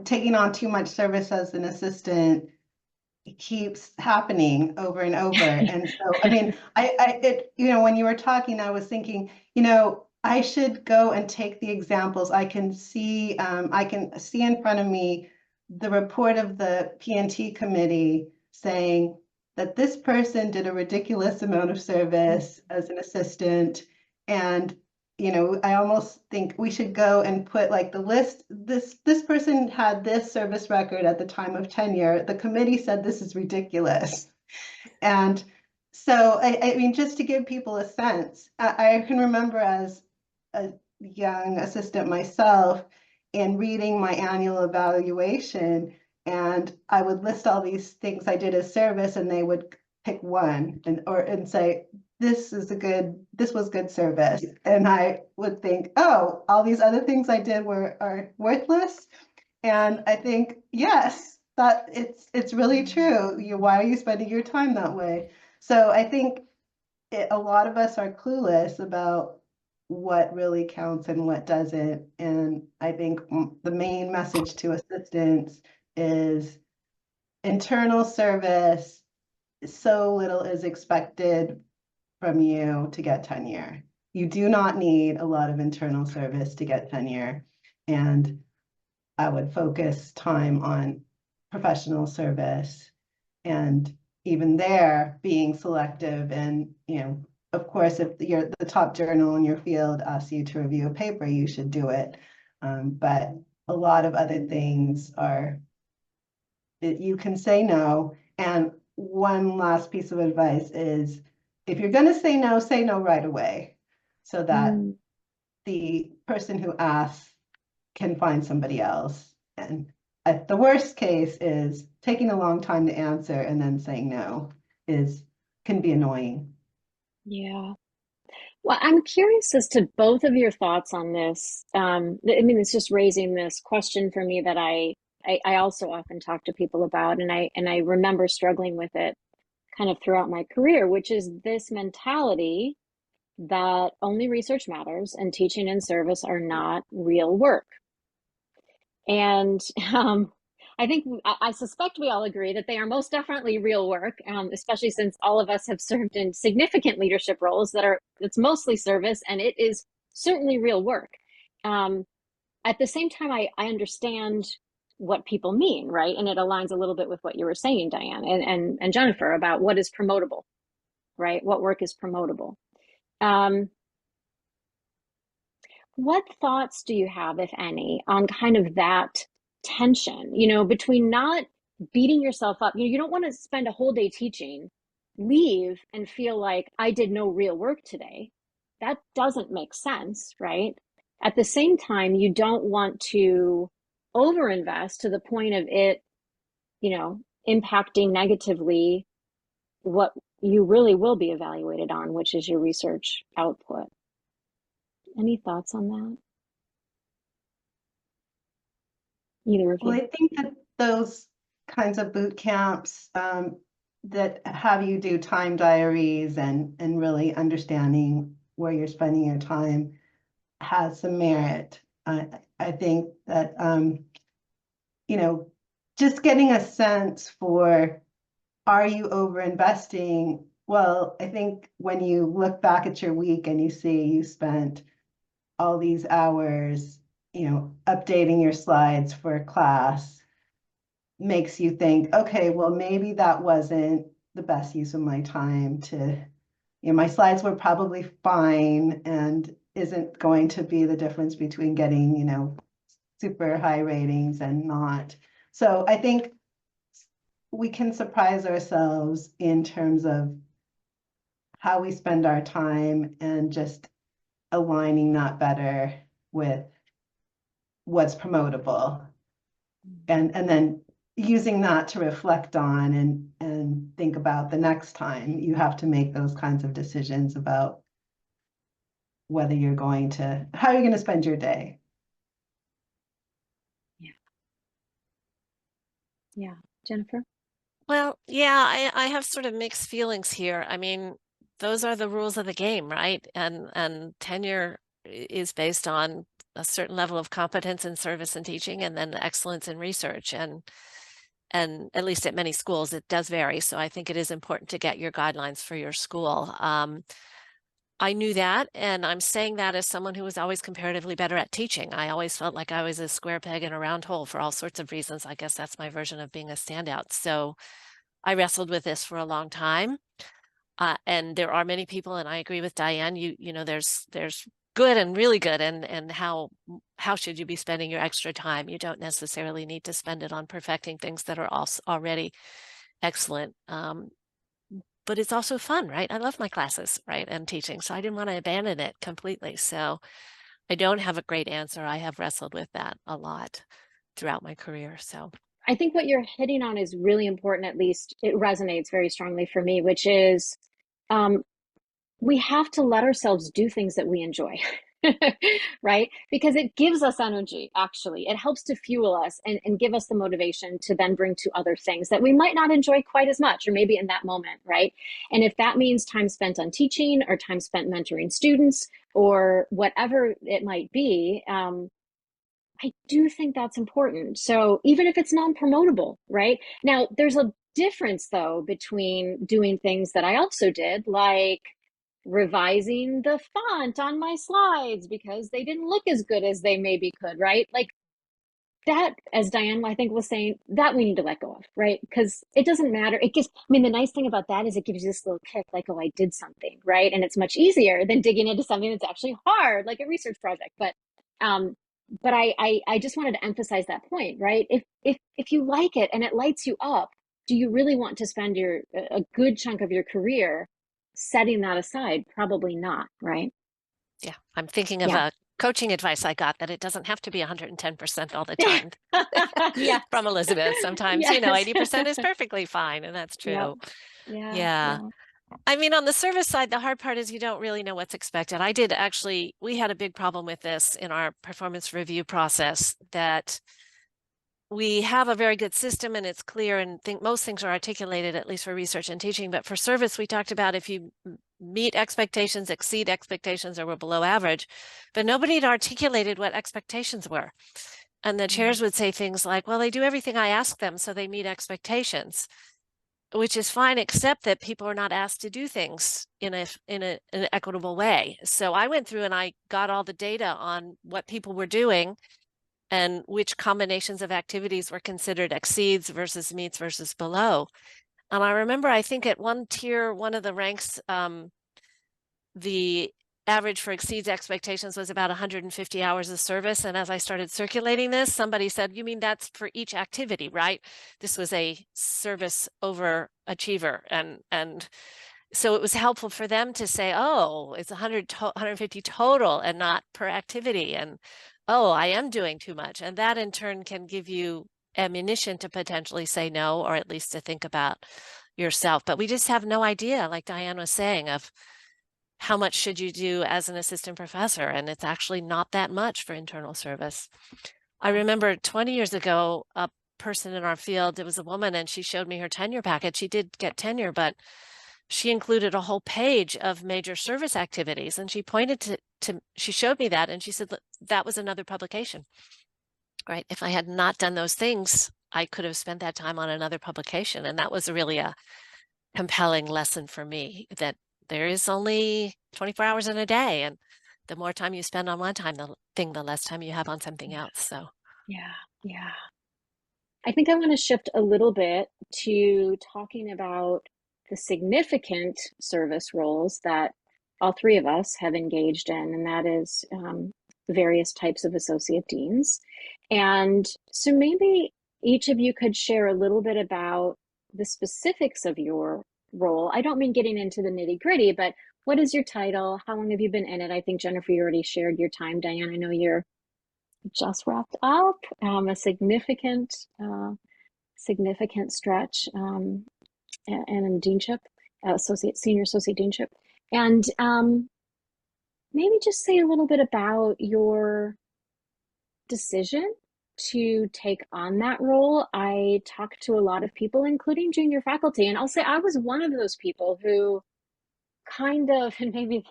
taking on too much service as an assistant keeps happening over and over. And so, I mean, when you were talking, I was thinking, I should go and take the examples. I can see in front of me the report of the P&T committee saying that this person did a ridiculous amount of service as an assistant. And, I almost think we should go and put like the list, this person had this service record at the time of tenure. The committee said this is ridiculous. And so, I mean, just to give people a sense, I can remember as a young assistant myself in reading my annual evaluation, and I would list all these things I did as service, and they would pick one and say, this was good service. And I would think, oh, all these other things I did are worthless. And I think, yes, that it's really true. Why are you spending your time that way? So I think a lot of us are clueless about what really counts and what doesn't. And I think the main message to assistants is internal service. So little is expected from you to get tenure. You do not need a lot of internal service to get tenure. And I would focus time on professional service, and even there being selective. And, of course, if you're the top journal in your field asks you to review a paper, you should do it. But a lot of other things you can say no. And one last piece of advice is, if you're going to say no right away, so that the person who asks can find somebody else. And the worst case is taking a long time to answer and then saying no can be annoying. Yeah. Well, I'm curious as to both of your thoughts on this. I mean, it's just raising this question for me that I also often talk to people about, and I remember struggling with it kind of throughout my career, which is this mentality that only research matters and teaching and service are not real work. And I think I suspect we all agree that they are most definitely real work, especially since all of us have served in significant leadership roles it's mostly service, and it is certainly real work. At the same time, I understand what people mean, right? And it aligns a little bit with what you were saying, Diane and Jennifer, about what is promotable, right? What work is promotable. What thoughts do you have, if any, on kind of that tension, between not beating yourself up? You don't want to spend a whole day teaching, leave and feel like I did no real work today. That doesn't make sense, right? At the same time, you don't want to overinvest to the point of it, impacting negatively what you really will be evaluated on, which is your research output. Any thoughts on that? Either of you. Well, I think that those kinds of boot camps that have you do time diaries and really understanding where you're spending your time has some merit. I think that, just getting a sense for, are you over investing? Well, I think when you look back at your week and you see you spent all these hours, updating your slides for class, makes you think, okay, well, maybe that wasn't the best use of my time my slides were probably fine and isn't going to be the difference between getting, super high ratings and not. So I think we can surprise ourselves in terms of how we spend our time and just aligning that better with what's promotable, and then using that to reflect on and think about the next time you have to make those kinds of decisions about how you're going to spend your day. Yeah. Jennifer? Well, yeah, I have sort of mixed feelings here. I mean, those are the rules of the game, right? And tenure is based on a certain level of competence in service and teaching, and then excellence in research. And at least at many schools, it does vary. So I think it is important to get your guidelines for your school. I knew that, and I'm saying that as someone who was always comparatively better at teaching. I always felt like I was a square peg in a round hole for all sorts of reasons. I guess that's my version of being a standout. So I wrestled with this for a long time. And there are many people, and I agree with Diane, there's good and really good, and how should you be spending your extra time? You don't necessarily need to spend it on perfecting things that are also already excellent. but it's also fun, right? I love my classes, right? And teaching. So I didn't want to abandon it completely. So I don't have a great answer. I have wrestled with that a lot throughout my career. So I think what you're hitting on is really important. At least it resonates very strongly for me, which is we have to let ourselves do things that we enjoy. Right? Because it gives us energy, actually. It helps to fuel us and give us the motivation to then bring to other things that we might not enjoy quite as much, or maybe in that moment, right? And if that means time spent on teaching or time spent mentoring students or whatever it might be, I do think that's important. So even if it's non-promotable, right? Now, there's a difference, though, between doing things that I also did, like revising the font on my slides because they didn't look as good as they maybe could, right? Like that, as Diane, I think, was saying, that we need to let go of, right? Because it doesn't matter. It gives, I mean, the nice thing about that is it gives you this little kick, like, oh, I did something, right? And it's much easier than digging into something that's actually hard, like a research project. Um, but I just wanted to emphasize that point, right? If you like it and it lights you up, do you really want to spend a good chunk of your career setting that aside? Probably not, right? yeah, I'm thinking of Yeah. a coaching advice I got that it doesn't have to be 110% all the time Yeah. from Elizabeth. Sometimes, Yes. 80% is perfectly fine, and that's Yep. true. Yeah. Yeah. Yeah. I mean, on the service side, the hard part is you don't really know what's expected. We had a big problem with this in our performance review process, that we have a very good system and it's clear and think most things are articulated, at least for research and teaching. But for service, we talked about if you meet expectations, exceed expectations, or were below average, but nobody had articulated what expectations were. And the chairs would say things like, well, they do everything I ask them, so they meet expectations, which is fine, except that people are not asked to do things in an equitable way. So I went through and I got all the data on what people were doing and which combinations of activities were considered exceeds versus meets versus below. And I remember, I think at one tier, one of the ranks, the average for exceeds expectations was about 150 hours of service. And as I started circulating this, somebody said, you mean that's for each activity, right? This was a service overachiever. And so it was helpful for them to say, oh, it's 150 total and not per activity. And oh, I am doing too much. And that in turn can give you ammunition to potentially say no, or at least to think about yourself. But we just have no idea, like Diane was saying, of how much should you do as an assistant professor? And it's actually not that much for internal service. I remember 20 years ago, a person in our field, it was a woman, and she showed me her tenure packet. She did get tenure, but she included a whole page of major service activities. And she pointed she showed me that, and she said, that was another publication, right? If I had not done those things, I could have spent that time on another publication. And that was really a compelling lesson for me, that there is only 24 hours in a day. And the more time you spend on one the less time you have on something else. So Yeah. Yeah. I think I want to shift a little bit to talking about the significant service roles that all three of us have engaged in, and that is various types of associate deans. And so maybe each of you could share a little bit about the specifics of your role. I don't mean getting into the nitty gritty, but what is your title? How long have you been in it? I think, Jennifer, you already shared your time. Diane, I know you're just wrapped up a significant stretch and in deanship, senior associate deanship, and maybe just say a little bit about your decision to take on that role. I talked to a lot of people, including junior faculty, and I'll say I was one of those people who kind of, and maybe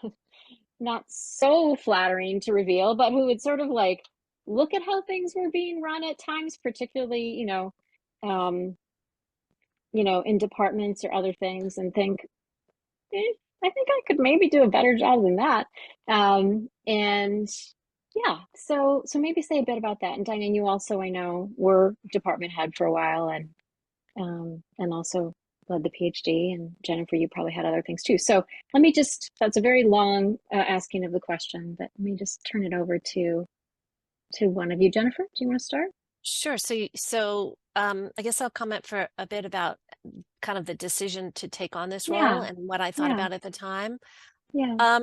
not so flattering to reveal, but who would sort of like look at how things were being run at times, particularly, um, in departments or other things, and think, I think I could maybe do a better job than that. And yeah, so maybe say a bit about that. And Diane, you also, I know, were department head for a while, and also led the PhD. And Jennifer, you probably had other things too. So that's a very long asking of the question, but let me just turn it over to one of you. Jennifer, do you want to start? sure. So I guess I'll comment for a bit about kind of the decision to take on this role Yeah, and what I thought yeah, about at the time. yeah.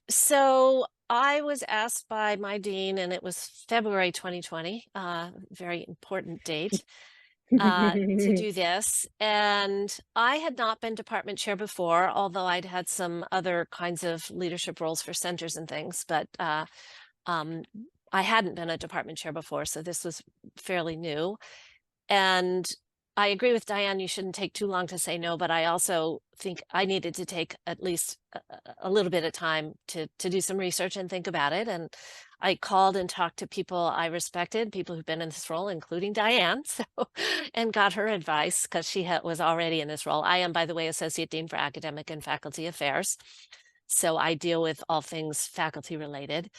So I was asked by my dean, and it was February 2020, very important date, to do this. And I had not been department chair before, although I'd had some other kinds of leadership roles for centers and things, but um, I hadn't been a department chair before, so this was fairly new. And I agree with Diane, you shouldn't take too long to say no, but I also think I needed to take at least a little bit of time to do some research and think about it. And I called and talked to people I respected, people who've been in this role, including Diane, so and got her advice because she was already in this role. I am, by the way, Associate Dean for Academic and Faculty Affairs. So I deal with all things faculty related.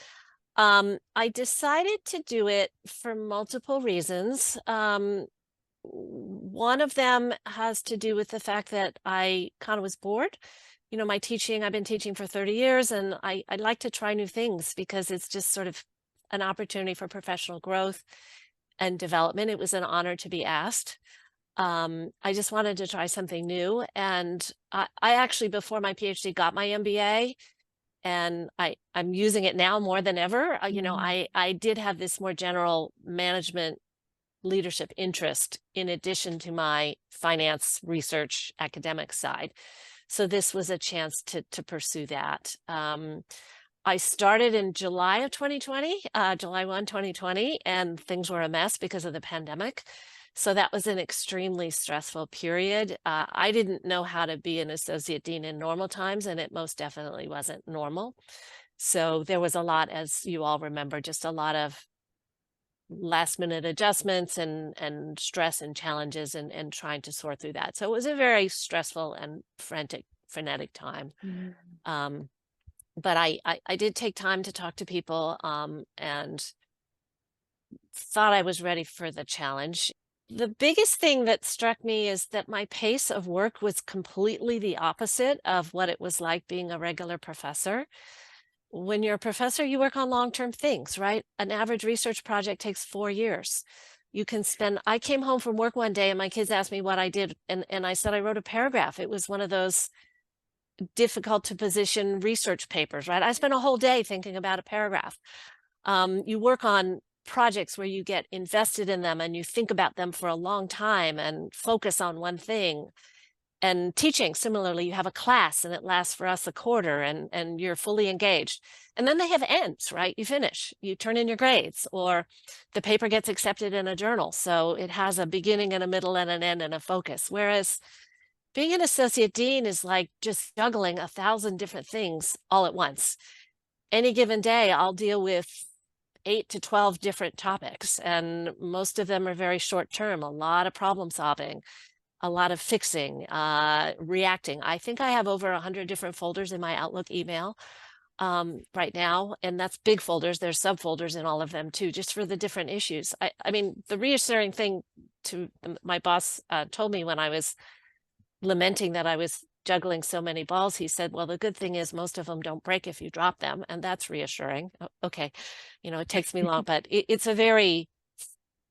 I decided to do it for multiple reasons. One of them has to do with the fact that I kind of was bored. You know, my teaching, I've been teaching for 30 years, and I'd like to try new things because it's just sort of an opportunity for professional growth and development. It was an honor to be asked. I just wanted to try something new. And I actually, before my PhD, got my MBA, and I'm using it now more than ever. You know, I did have this more general management leadership interest in addition to my finance research academic side. So this was a chance to pursue that. I started in July of 2020, July 1, 2020, and things were a mess because of the pandemic. So that was an extremely stressful period. I didn't know how to be an associate dean in normal times, and it most definitely wasn't normal. So there was a lot, as you all remember, just a lot of last minute adjustments and stress and challenges and trying to sort through that. So it was a very stressful and frenetic time. But I did take time to talk to people and thought I was ready for the challenge. The biggest thing that struck me is that my pace of work was completely the opposite of what it was like being a regular professor. When you're a professor, you work on long-term things, right? An average research project takes 4 years. You can spend, I came home from work one day and my kids asked me what I did. And I said, I wrote a paragraph. It was one of those difficult to position research papers, right? I spent a whole day thinking about a paragraph. You work on projects where you get invested in them and you think about them for a long time and focus on one thing. And teaching, similarly, you have a class and it lasts for us a quarter and you're fully engaged. And then they have ends, right? You finish, you turn in your grades, or the paper gets accepted in a journal. So it has a beginning and a middle and an end and a focus. Whereas being an associate dean is like just juggling 1,000 different things all at once. Any given day, I'll deal with 8 to 12 different topics, and most of them are very short term, a lot of problem solving, a lot of fixing, reacting. I think I have over 100 different folders in my Outlook email right now, and that's big folders. There's subfolders in all of them too, just for the different issues. I mean, the reassuring thing to my boss told me when I was lamenting that I was juggling so many balls, he said, well, the good thing is most of them don't break if you drop them, and that's reassuring. Okay, you know, it takes me long, but it's a very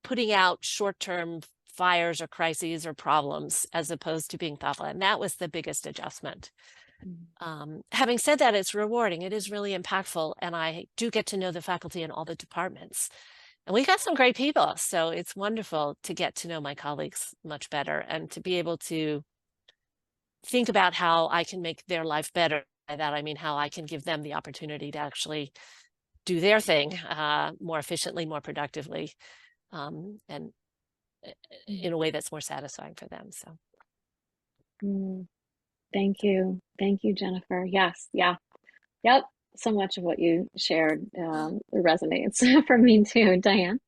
putting out short-term fires or crises or problems as opposed to being thoughtful. And that was the biggest adjustment. Having said that, it's rewarding. It is really impactful. And I do get to know the faculty in all the departments. And we got some great people. So it's wonderful to get to know my colleagues much better and to be able to think about how I can make their life better. By that, I mean how I can give them the opportunity to actually do their thing more efficiently, more productively, and in a way that's more satisfying for them. So Thank you. Thank you, Jennifer. Yes. Yeah. Yep. So much of what you shared resonates for me too. Diane?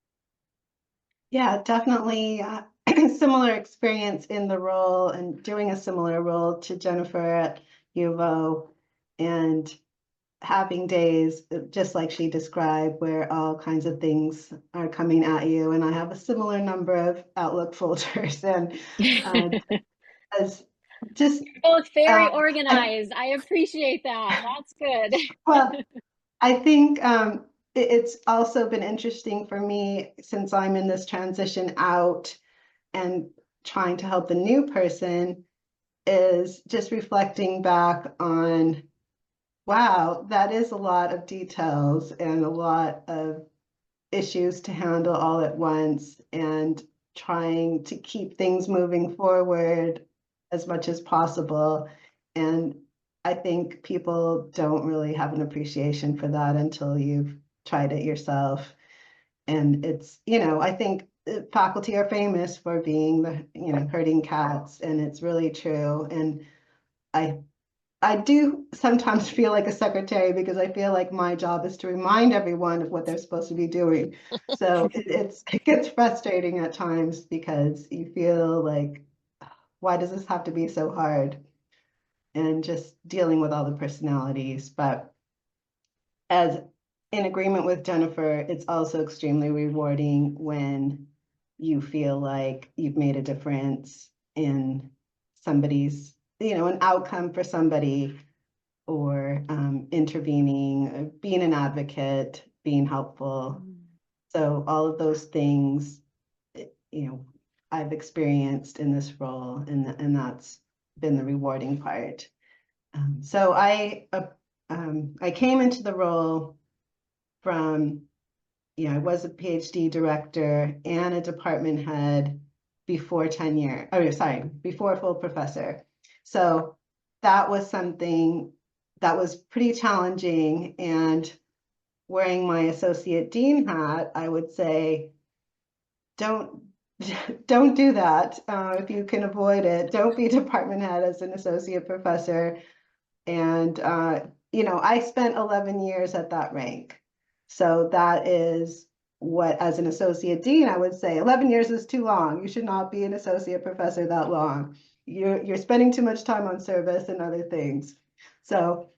Yeah, definitely similar experience in the role and doing a similar role to Jennifer at U of O, and having days just like she described where all kinds of things are coming at you. And I have a similar number of Outlook folders, and as just Both very I, organized. I appreciate that. That's good. well, I think it's also been interesting for me since I'm in this transition out and trying to help the new person. is just reflecting back on, wow, that is a lot of details and a lot of issues to handle all at once, and trying to keep things moving forward as much as possible. And I think people don't really have an appreciation for that until you've tried it yourself. And it's, I think faculty are famous for being herding cats, and it's really true. And I I do sometimes feel like a secretary, because I feel like my job is to remind everyone of what they're supposed to be doing. So it gets frustrating at times, because you feel like, why does this have to be so hard? And just dealing with all the personalities. But as in agreement with Jennifer, it's also extremely rewarding when you feel like you've made a difference in somebody's, an outcome for somebody, or intervening, being an advocate, being helpful. So all of those things, I've experienced in this role, and that's been the rewarding part. So I came into the role from, I was a PhD director and a department head before tenure. Oh, sorry, before full professor. So that was something that was pretty challenging. And wearing my associate dean hat, I would say, don't do that. If you can avoid it, don't be department head as an associate professor. And I spent 11 years at that rank. So that is what, as an associate dean, I would say 11 years is too long. You should not be an associate professor that long. You're spending too much time on service and other things. So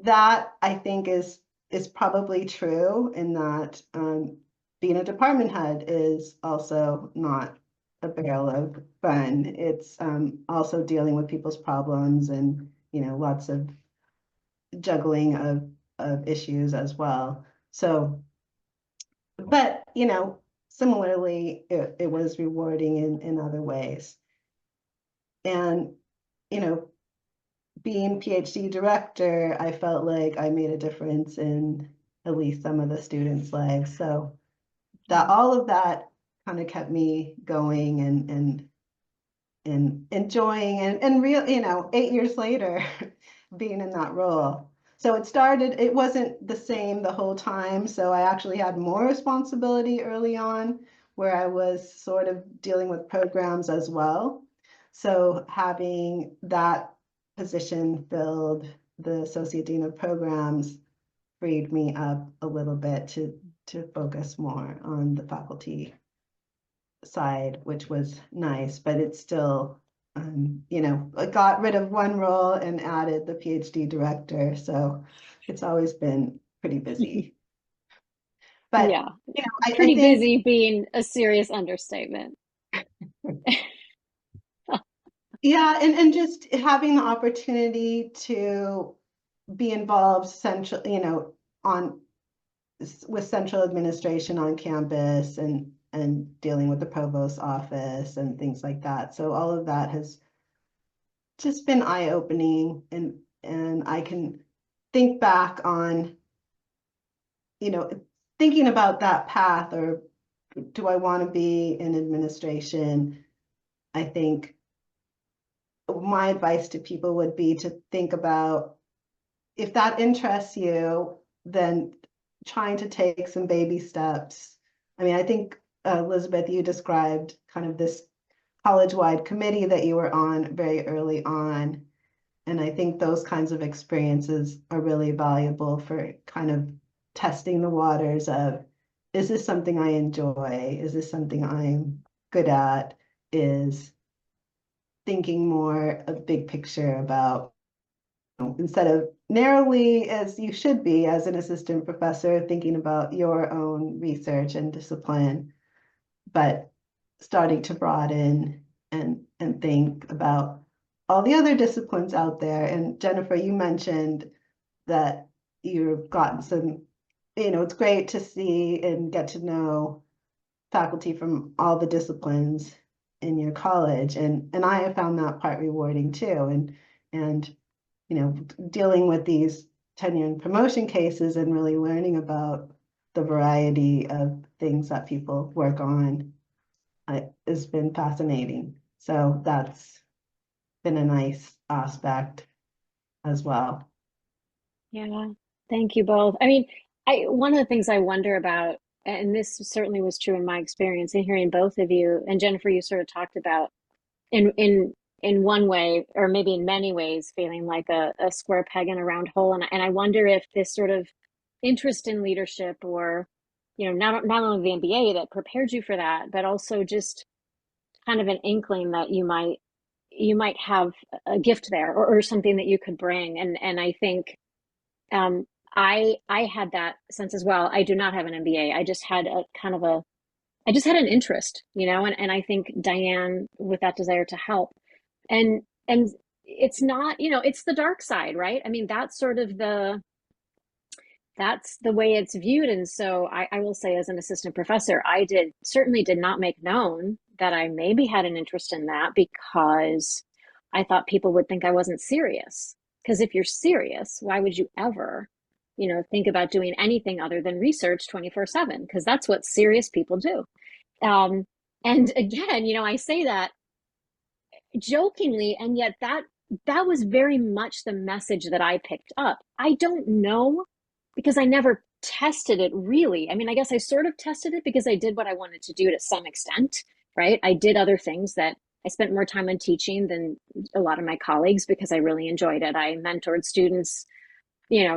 that, I think, is probably true, in that being a department head is also not a barrel of fun. It's also dealing with people's problems, and lots of juggling of issues as well. So, but similarly, it was rewarding in other ways. And being PhD director, I felt like I made a difference in at least some of the students' lives. So that all of that kind of kept me going, and enjoying, and real, 8 years later, being in that role. So it wasn't the same the whole time. So I actually had more responsibility early on, where I was sort of dealing with programs as well. So having that position filled, the Associate Dean of Programs, freed me up a little bit to focus more on the faculty side, which was nice. But it's still, I got rid of one role and added the PhD director. So it's always been pretty busy. But Yeah, I pretty think busy being a serious understatement. yeah, and just having the opportunity to be involved with central administration on campus, and dealing with the provost's office and things like that. So all of that has just been eye-opening, and I can think back on, thinking about that path, or do I want to be in administration? I think my advice to people would be to think about, if that interests you, then trying to take some baby steps. I mean, I think, Elizabeth, you described kind of this college-wide committee that you were on very early on. And I think those kinds of experiences are really valuable for kind of testing the waters of, is this something I enjoy? Is this something I'm good at? Is thinking more of big picture about, instead of narrowly, as you should be as an assistant professor, thinking about your own research and discipline, but starting to broaden, and think about all the other disciplines out there. And Jennifer, you mentioned that you've gotten some, it's great to see and get to know faculty from all the disciplines. in your college. And I have found that part rewarding too. And dealing with these tenure and promotion cases and really learning about the variety of things that people work on has been fascinating. So that's been a nice aspect as well. Yeah, thank you both. I mean, one of the things I wonder about, and this certainly was true in my experience in hearing both of you, and Jennifer, you sort of talked about in one way, or maybe in many ways, feeling like a square peg in a round hole. And I wonder if this sort of interest in leadership, or not only the MBA that prepared you for that, but also just kind of an inkling that you might have a gift there, or something that you could bring. And I think I had that sense as well. I do not have an MBA. I just had I just had an interest, and I think Diane with that desire to help. And it's not, it's the dark side, right? I mean, that's the way it's viewed. And so I will say, as an assistant professor, I certainly did not make known that I maybe had an interest in that, because I thought people would think I wasn't serious. Because if you're serious, why would you ever, think about doing anything other than research 24/7? Because that's what serious people do. And again, I say that jokingly, and yet that was very much the message that I picked up. I don't know, because I never tested it really. I mean, I guess I sort of tested it because I did what I wanted to do to some extent, right? I did other things. That I spent more time on teaching than a lot of my colleagues because I really enjoyed it. I mentored students,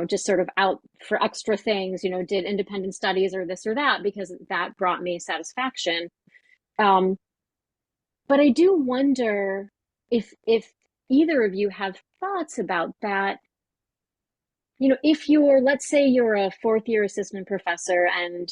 just sort of out for extra things, did independent studies or this or that, because that brought me satisfaction. But I do wonder if either of you have thoughts about that. If let's say you're a fourth year assistant professor and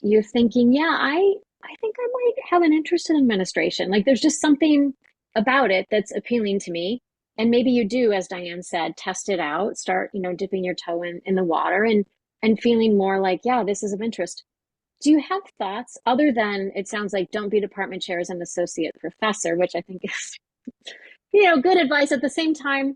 you're thinking, yeah, I think I might have an interest in administration. Like, there's just something about it that's appealing to me. And maybe you do, as Diane said, test it out, start, dipping your toe in the water and feeling more like, yeah, this is of interest. Do you have thoughts other than, it sounds like, don't be department chair as an associate professor, which I think is, good advice. At the same time,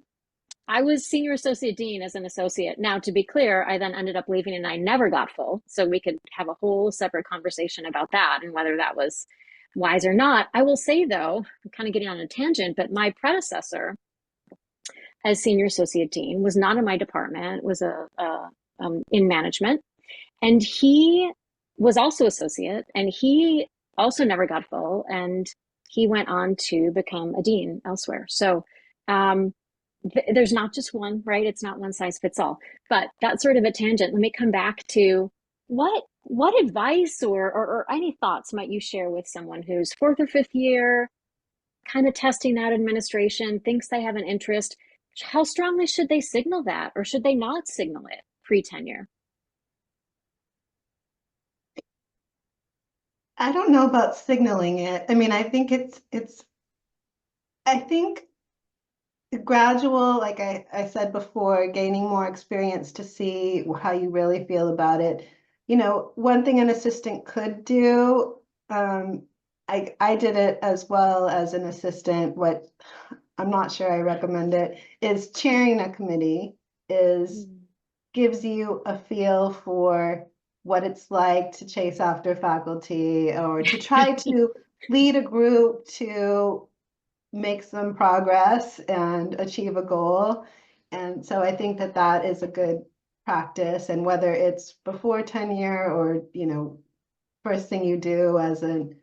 I was senior associate dean as an associate. Now, to be clear, I then ended up leaving and I never got full. So we could have a whole separate conversation about that and whether that was wise or not. I will say, though, I'm kind of getting on a tangent, but my predecessor as senior associate dean was not in my department, was in management. And he was also associate, and he also never got full, and he went on to become a dean elsewhere. So there's not just one, right? It's not one size fits all. But that's sort of a tangent. Let me come back to what advice or any thoughts might you share with someone who's fourth or fifth year, kind of testing out administration, thinks they have an interest. How strongly should they signal that, or should they not signal it pre-tenure? I don't know about signaling it. I mean, I think I think gradual, like I said before, gaining more experience to see how you really feel about it. One thing an assistant could do, I did it as well as an assistant. What I'm not sure I recommend it, is chairing a committee gives you a feel for what it's like to chase after faculty, or to try to lead a group to make some progress and achieve a goal. And so I think that is a good practice. And whether it's before tenure or, first thing you do as an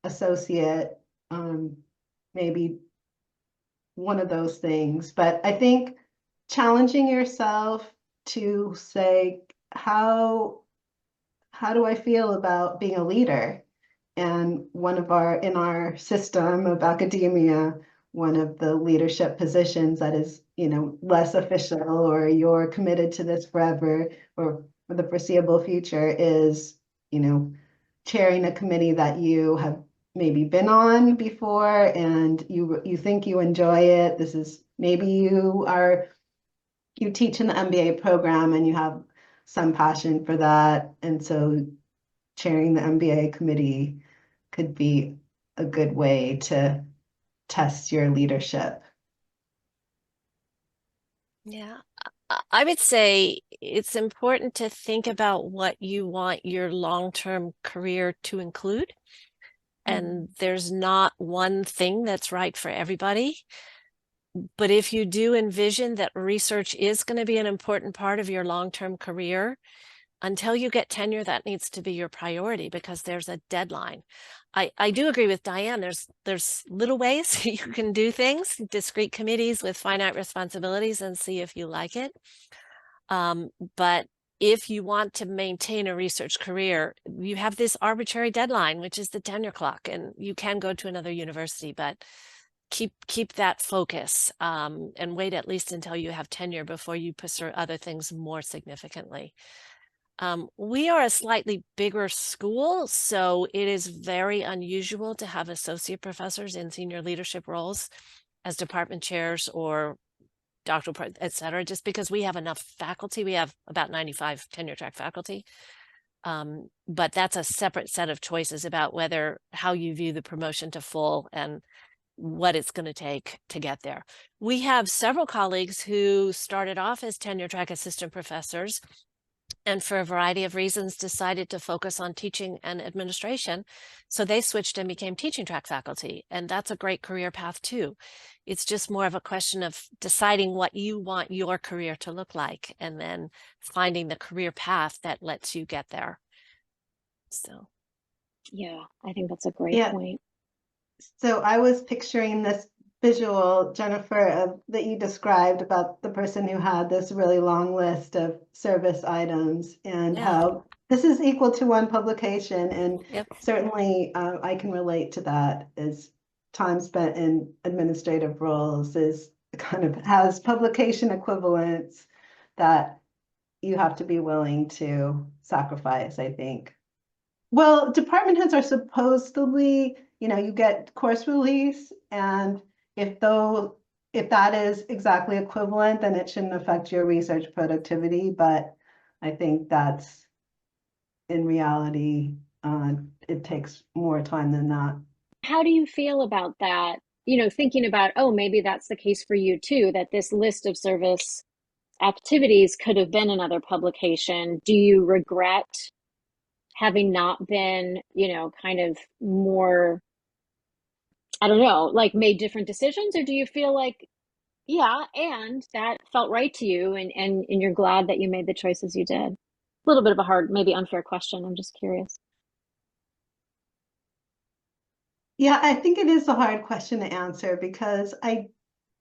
associate, maybe one of those things. But I think challenging yourself to say, how do I feel about being a leader? And in our system of academia, one of the leadership positions that is, less official, or you're committed to this forever or for the foreseeable future, is, chairing a committee that you have maybe been on before and you think you enjoy it. This is maybe you teach in the MBA program and you have some passion for that. And so chairing the MBA committee could be a good way to test your leadership. Yeah, I would say it's important to think about what you want your long-term career to include. And there's not one thing that's right for everybody. But if you do envision that research is going to be an important part of your long-term career, until you get tenure, that needs to be your priority because there's a deadline. I do agree with Diane. There's little ways you can do things, discrete committees with finite responsibilities, and see if you like it. But if you want to maintain a research career, you have this arbitrary deadline, which is the tenure clock, and you can go to another university, but keep that focus and wait at least until you have tenure before you pursue other things more significantly. We are a slightly bigger school, so it is very unusual to have associate professors in senior leadership roles as department chairs or doctoral, et cetera, just because we have enough faculty. We have about 95 tenure track faculty. But that's a separate set of choices about how you view the promotion to full and what it's going to take to get there. We have several colleagues who started off as tenure track assistant professors and for a variety of reasons decided to focus on teaching and administration. So they switched and became teaching track faculty. And that's a great career path too. It's just more of a question of deciding what you want your career to look like and then finding the career path that lets you get there. So. Yeah, I think that's a great point. So I was picturing this visual, Jennifer, that you described about the person who had this really long list of service items and how this is equal to one publication. And certainly I can relate to that as time spent in administrative roles is kind of has publication equivalents that you have to be willing to sacrifice, I think. Well, department heads are supposedly, you get course release, and if that is exactly equivalent, then it shouldn't affect your research productivity. But I think that's in reality, it takes more time than that. How do you feel about that? Thinking about, oh, maybe that's the case for you too, that this list of service activities could have been another publication. Do you regret having not been, kind of more, I don't know, like made different decisions? Or do you feel like, yeah, and that felt right to you and you're glad that you made the choices you did? A little bit of a hard, maybe unfair question. I'm just curious. Yeah, I think it is a hard question to answer because I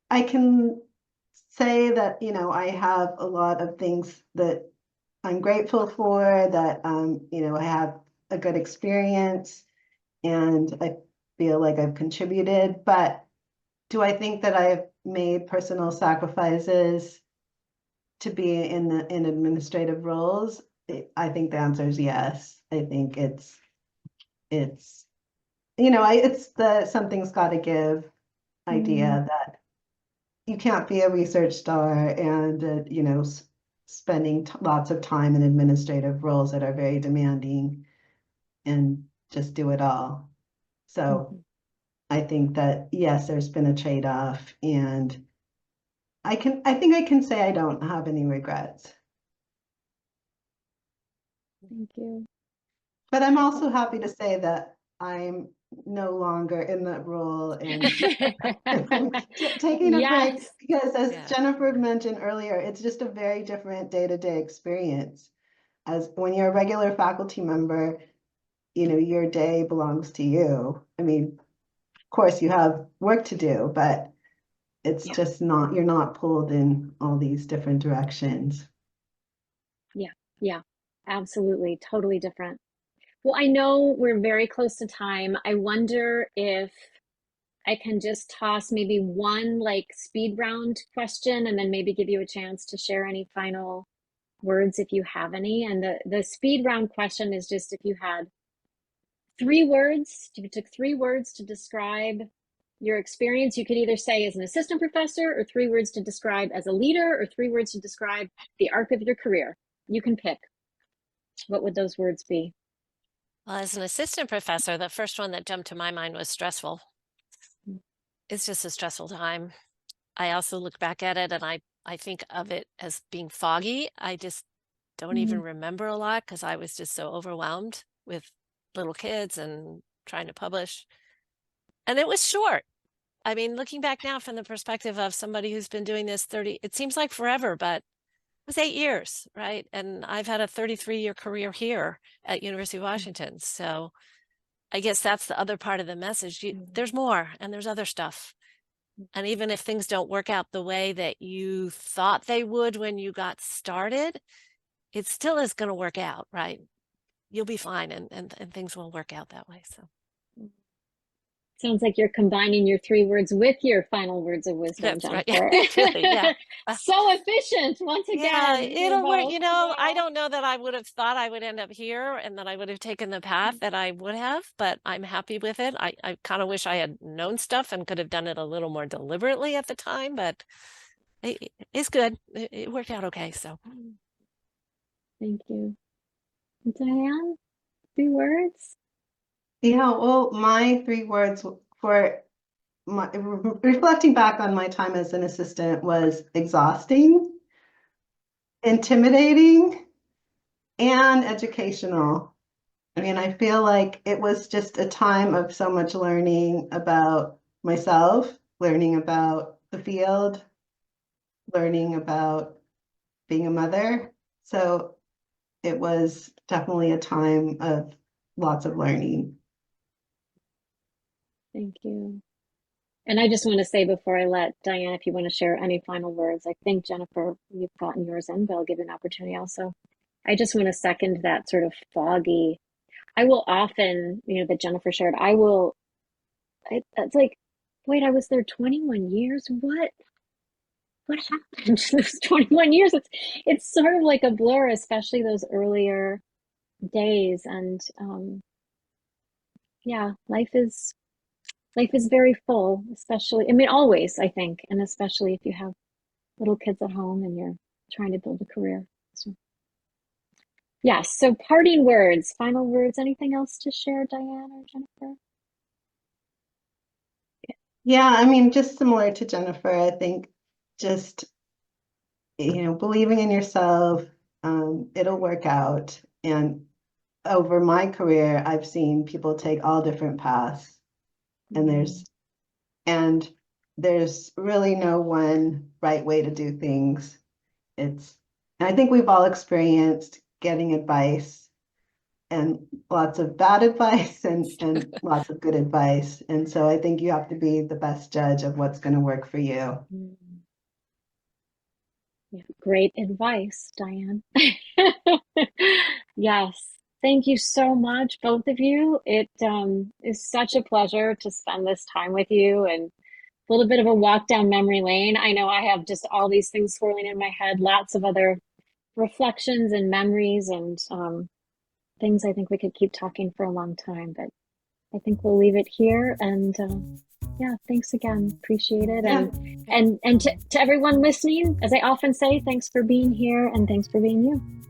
can say that, I have a lot of things that I'm grateful for, that, I have a good experience and I feel like I've contributed. But do I think that I've made personal sacrifices to be in administrative roles? I think the answer is yes. I think it's the something's got to give idea that you can't be a research star and spending lots of time in administrative roles that are very demanding and just do it all. So I think that yes, there's been a trade-off, and I think I can say I don't have any regrets. Thank you. But I'm also happy to say that I'm no longer in that role and taking a break because, as Jennifer mentioned earlier, it's just a very different day-to-day experience. As when you're a regular faculty member, your day belongs to you. I mean, of course you have work to do, but it's just not, you're not pulled in all these different directions. Yeah, absolutely. Totally different. Well, I know we're very close to time. I wonder if I can just toss maybe one like speed round question and then maybe give you a chance to share any final words if you have any. And the speed round question is just if you had 3 words, if you took 3 words to describe your experience, you could either say as an assistant professor or 3 words to describe as a leader or 3 words to describe the arc of your career. You can pick. What would those words be? Well, as an assistant professor, the first one that jumped to my mind was stressful. It's just a stressful time. I also look back at it and I think of it as being foggy. I just don't even remember a lot because I was just so overwhelmed with little kids and trying to publish. And it was short. I mean, looking back now from the perspective of somebody who's been doing this 30, it seems like forever, but it was 8 years, right? And I've had a 33-year career here at University of Washington. So I guess that's the other part of the message. There's more and there's other stuff. And even if things don't work out the way that you thought they would when you got started, it still is going to work out, right? You'll be fine and things will work out that way. So Sounds like you're combining your 3 words with your final words of wisdom, that's right. Jennifer. Really, yeah. So efficient once Yeah, again. it'll work. Both. I don't know that I would have thought I would end up here and that I would have taken the path that I would have, but I'm happy with it. I kind of wish I had known stuff and could have done it a little more deliberately at the time, but it's good. It worked out okay. So Thank you. Diane, 3 words? Yeah, well, my 3 words for reflecting back on my time as an assistant was exhausting, intimidating, and educational. I mean, I feel like it was just a time of so much learning about myself, learning about the field, learning about being a mother. So it was definitely a time of lots of learning. Thank you. And I just want to say before I let Diane, if you want to share any final words, I think Jennifer, you've gotten yours in, but I'll give you an opportunity also. I just want to second that sort of foggy. I will often, that Jennifer shared, it's like, wait, I was there 21 years. What happened to those 21 years? It's sort of like a blur, especially those earlier days. And yeah, life is very full, especially, I mean, always, I think, and especially if you have little kids at home and you're trying to build a career. So, yes. So parting words, final words, anything else to share, Diane or Jennifer? Yeah, I mean, just similar to Jennifer, I think just, believing in yourself, it'll work out. And over my career, I've seen people take all different paths, and there's really no one right way to do things. And I think we've all experienced getting advice, and lots of bad advice and lots of good advice. And so I think you have to be the best judge of what's going to work for you. Yeah, great advice, Diane. Yes. Thank you so much, both of you. It is such a pleasure to spend this time with you and a little bit of a walk down memory lane. I know I have just all these things swirling in my head, lots of other reflections and memories and things. I think we could keep talking for a long time, but I think we'll leave it here. And yeah, thanks again. Appreciate it. Yeah. And to everyone listening, as I often say, thanks for being here and thanks for being you.